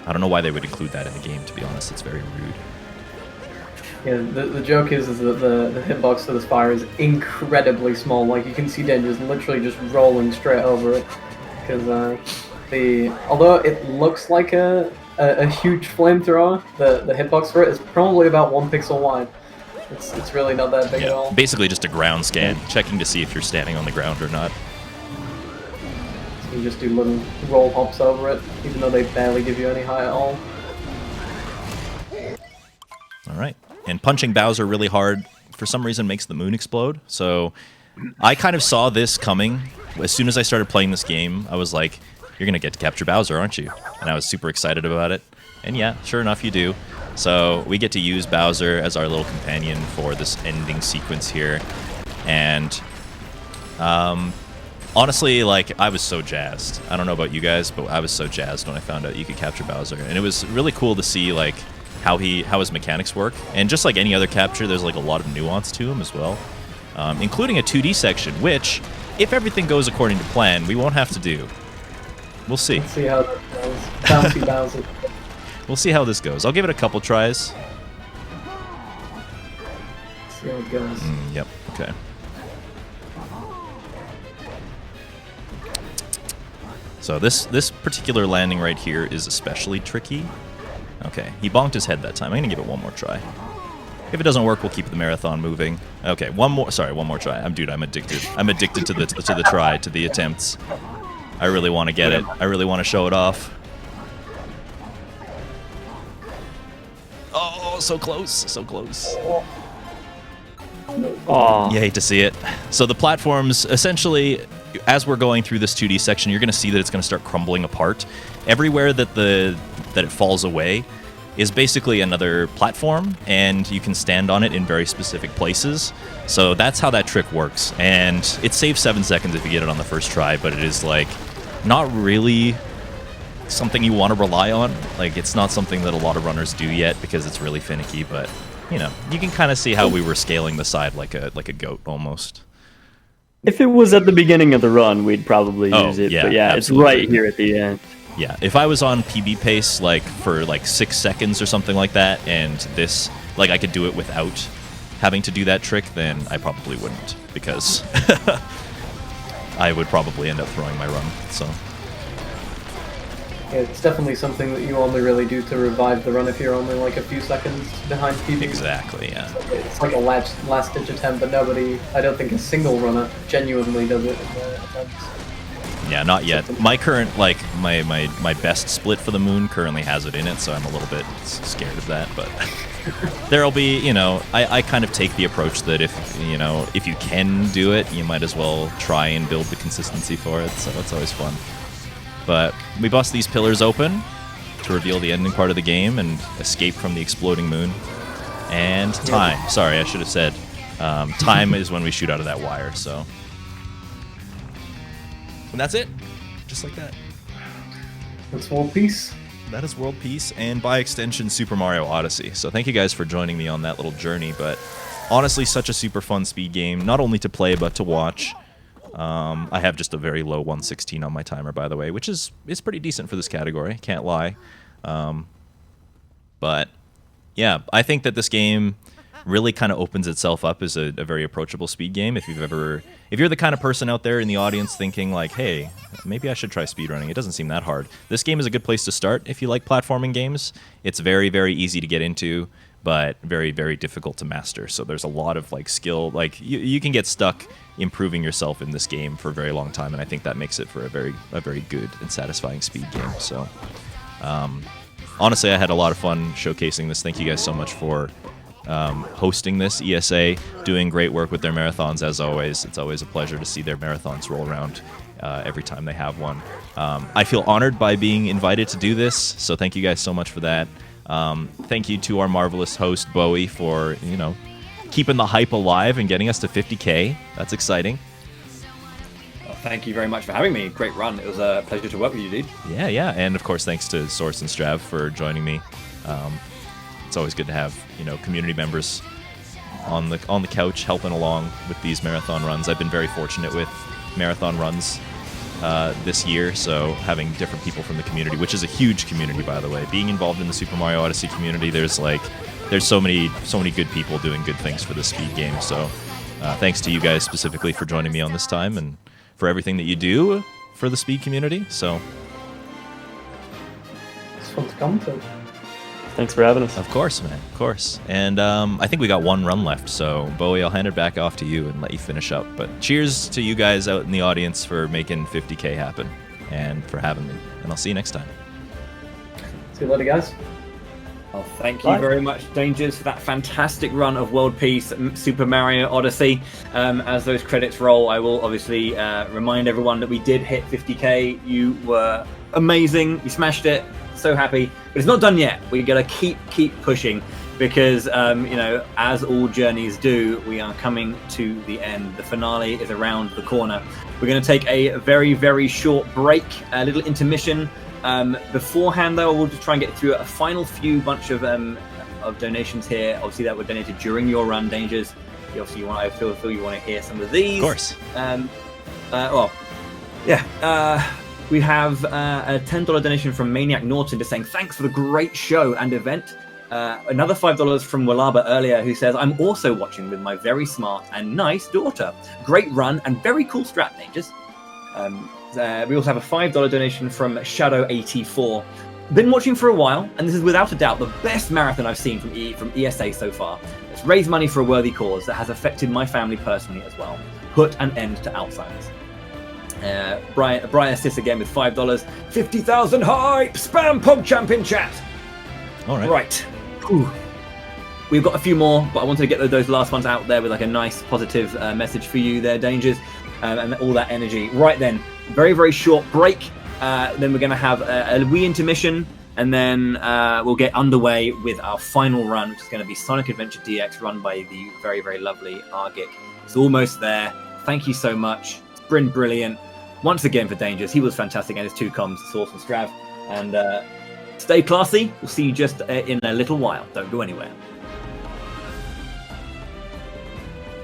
I don't know why they would include that in the game, to be honest. It's very rude. Yeah, the joke is that the hitbox for this fire is incredibly small. Like, you can see Danger's literally just rolling straight over it. Because although it looks like a huge flamethrower, the hitbox for it is probably about 1 pixel wide. It's really not that big at all. Basically just a ground scan, checking to see if you're standing on the ground or not. You just do little roll hops over it, even though they barely give you any height at all. All right. And punching Bowser really hard, for some reason, makes the moon explode. So I kind of saw this coming. As soon as I started playing this game, I was like, you're going to get to capture Bowser, aren't you? And I was super excited about it. And yeah, sure enough, you do. So we get to use Bowser as our little companion for this ending sequence here. And honestly, like, I was so jazzed. I don't know about you guys, but I was so jazzed when I found out you could capture Bowser. And it was really cool to see, like, how his mechanics work. And just like any other capture, there's like a lot of nuance to him as well, including a 2D section, which, if everything goes according to plan, we won't have to do. We'll see. Let's see how that goes. Bouncy Bowser. We'll see how this goes. I'll give it a couple tries. See how it goes. Yep. Okay. So this particular landing right here is especially tricky. Okay, he bonked his head that time. I'm gonna give it one more try. If it doesn't work, we'll keep the marathon moving. Okay, one more try. I'm addicted. I'm addicted to the attempts. I really want to get it. I really want to show it off. Oh, so close, so close. Oh, You hate to see it. So the platforms, essentially, as we're going through this 2D section, you're going to see that it's going to start crumbling apart. Everywhere that it falls away is basically another platform, and you can stand on it in very specific places. So that's how that trick works. And it saves 7 seconds if you get it on the first try, but it is, like, not really something you want to rely on. Like, it's not something that a lot of runners do yet because it's really finicky, but, you know, you can kind of see how we were scaling the side like a goat almost. if it was at the beginning of the run, we'd probably use it. Yeah, but yeah, absolutely. it's right here at the end. Yeah, if I was on PB pace, like, for, like, 6 seconds or something like that, and this, like, I could do it without having to do that trick, then I probably wouldn't, because I would probably end up throwing my run, so. Yeah, it's definitely something that you only really do to revive the run if you're only like a few seconds behind PB. Exactly, yeah. It's like a last ditch attempt, but nobody, I don't think a single runner genuinely does it in their attempts. Yeah, not yet. My current, like, my best split for the moon currently has it in it, so I'm a little bit scared of that, but there'll be, you know, I kind of take the approach that if you can do it, you might as well try and build the consistency for it, so that's always fun. But we bust these pillars open to reveal the ending part of the game and escape from the exploding moon. And time. Sorry, I should have said. Time is when we shoot out of that wire, so. And that's it. Just like that. That's World Peace. That is World Peace, and by extension, Super Mario Odyssey. So thank you guys for joining me on that little journey, but honestly, such a super fun speed game, not only to play, but to watch. I have just a very low 116 on my timer, by the way, which is pretty decent for this category, can't lie. But yeah, I think that this game really kind of opens itself up as a very approachable speed game. If you're the kind of person out there in the audience thinking like, hey, maybe I should try speedrunning, it doesn't seem that hard. This game is a good place to start if you like platforming games. It's very, very easy to get into, but very, very difficult to master. So there's a lot of like skill, like you can get stuck improving yourself in this game for a very long time, and I think that makes it for a very good and satisfying speed game. So honestly, I had a lot of fun showcasing this. Thank you guys so much for hosting this. ESA doing great work with their marathons as always. It's always a pleasure to see their marathons roll around every time they have one. I feel honored by being invited to do this, so thank you guys so much for that. Thank you to our marvelous host Bowie for keeping the hype alive and getting us to 50K. That's exciting. Well, thank you very much for having me. Great run. It was a pleasure to work with you, dude. Yeah, and of course thanks to Source and Strav for joining me. It's always good to have community members on the couch helping along with these marathon runs. I've been very fortunate with marathon runs this year, so having different people from the community, which is a huge community, by the way. Being involved in the Super Mario Odyssey community, there's so many good people doing good things for this speed game. So thanks to you guys specifically for joining me on this time and for everything that you do for the speed community. So It's fun to come to. Thanks for having us. of course, man, of course. And I think we got one run left, so Bowie, I'll hand it back off to you and let you finish up. But cheers to you guys out in the audience for making 50K happen. and for having me. And I'll see you next time. See you later, guys. Well, thank you Bye. very much, Dangers, for that fantastic run of World Peace, Super Mario Odyssey. As those credits roll, I will obviously remind everyone that we did hit 50k. You were amazing. You smashed it. So happy. But it's not done yet. We're going to keep pushing because, as all journeys do, we are coming to the end. The finale is around the corner. We're going to take a very, very short break, a little intermission. Beforehand, though, we'll just try and get through a final few bunch of donations here. Obviously, that were donated during your run, Dangers. Obviously, I feel you want to hear some of these. Of course. We have a $10 donation from Maniac Norton just saying thanks for the great show and event. Another $5 from Walaba earlier who says, I'm also watching with my very smart and nice daughter. Great run and very cool strat, Dangers. We also have a $5 donation from Shadow84. Been watching for a while, and this is without a doubt the best marathon I've seen from ESA so far. It's raised money for a worthy cause that has affected my family personally as well. Put an end to Alzheimer's. Brian assists again with $5. 50,000 hype! Spam PogChamp in chat! All right. Right. Whew. We've got a few more, but I wanted to get those last ones out there with like a nice positive message for you there, Dangers, and all that energy. Right then, very, very short break. Then we're going to have a wee intermission, and then we'll get underway with our final run, which is going to be Sonic Adventure DX, run by the very, very lovely Argic. It's almost there. Thank you so much. It's been brilliant. Once again for Dangers. He was fantastic, and his two comms, Source and Strav. And stay classy. We'll see you just in a little while. Don't go anywhere.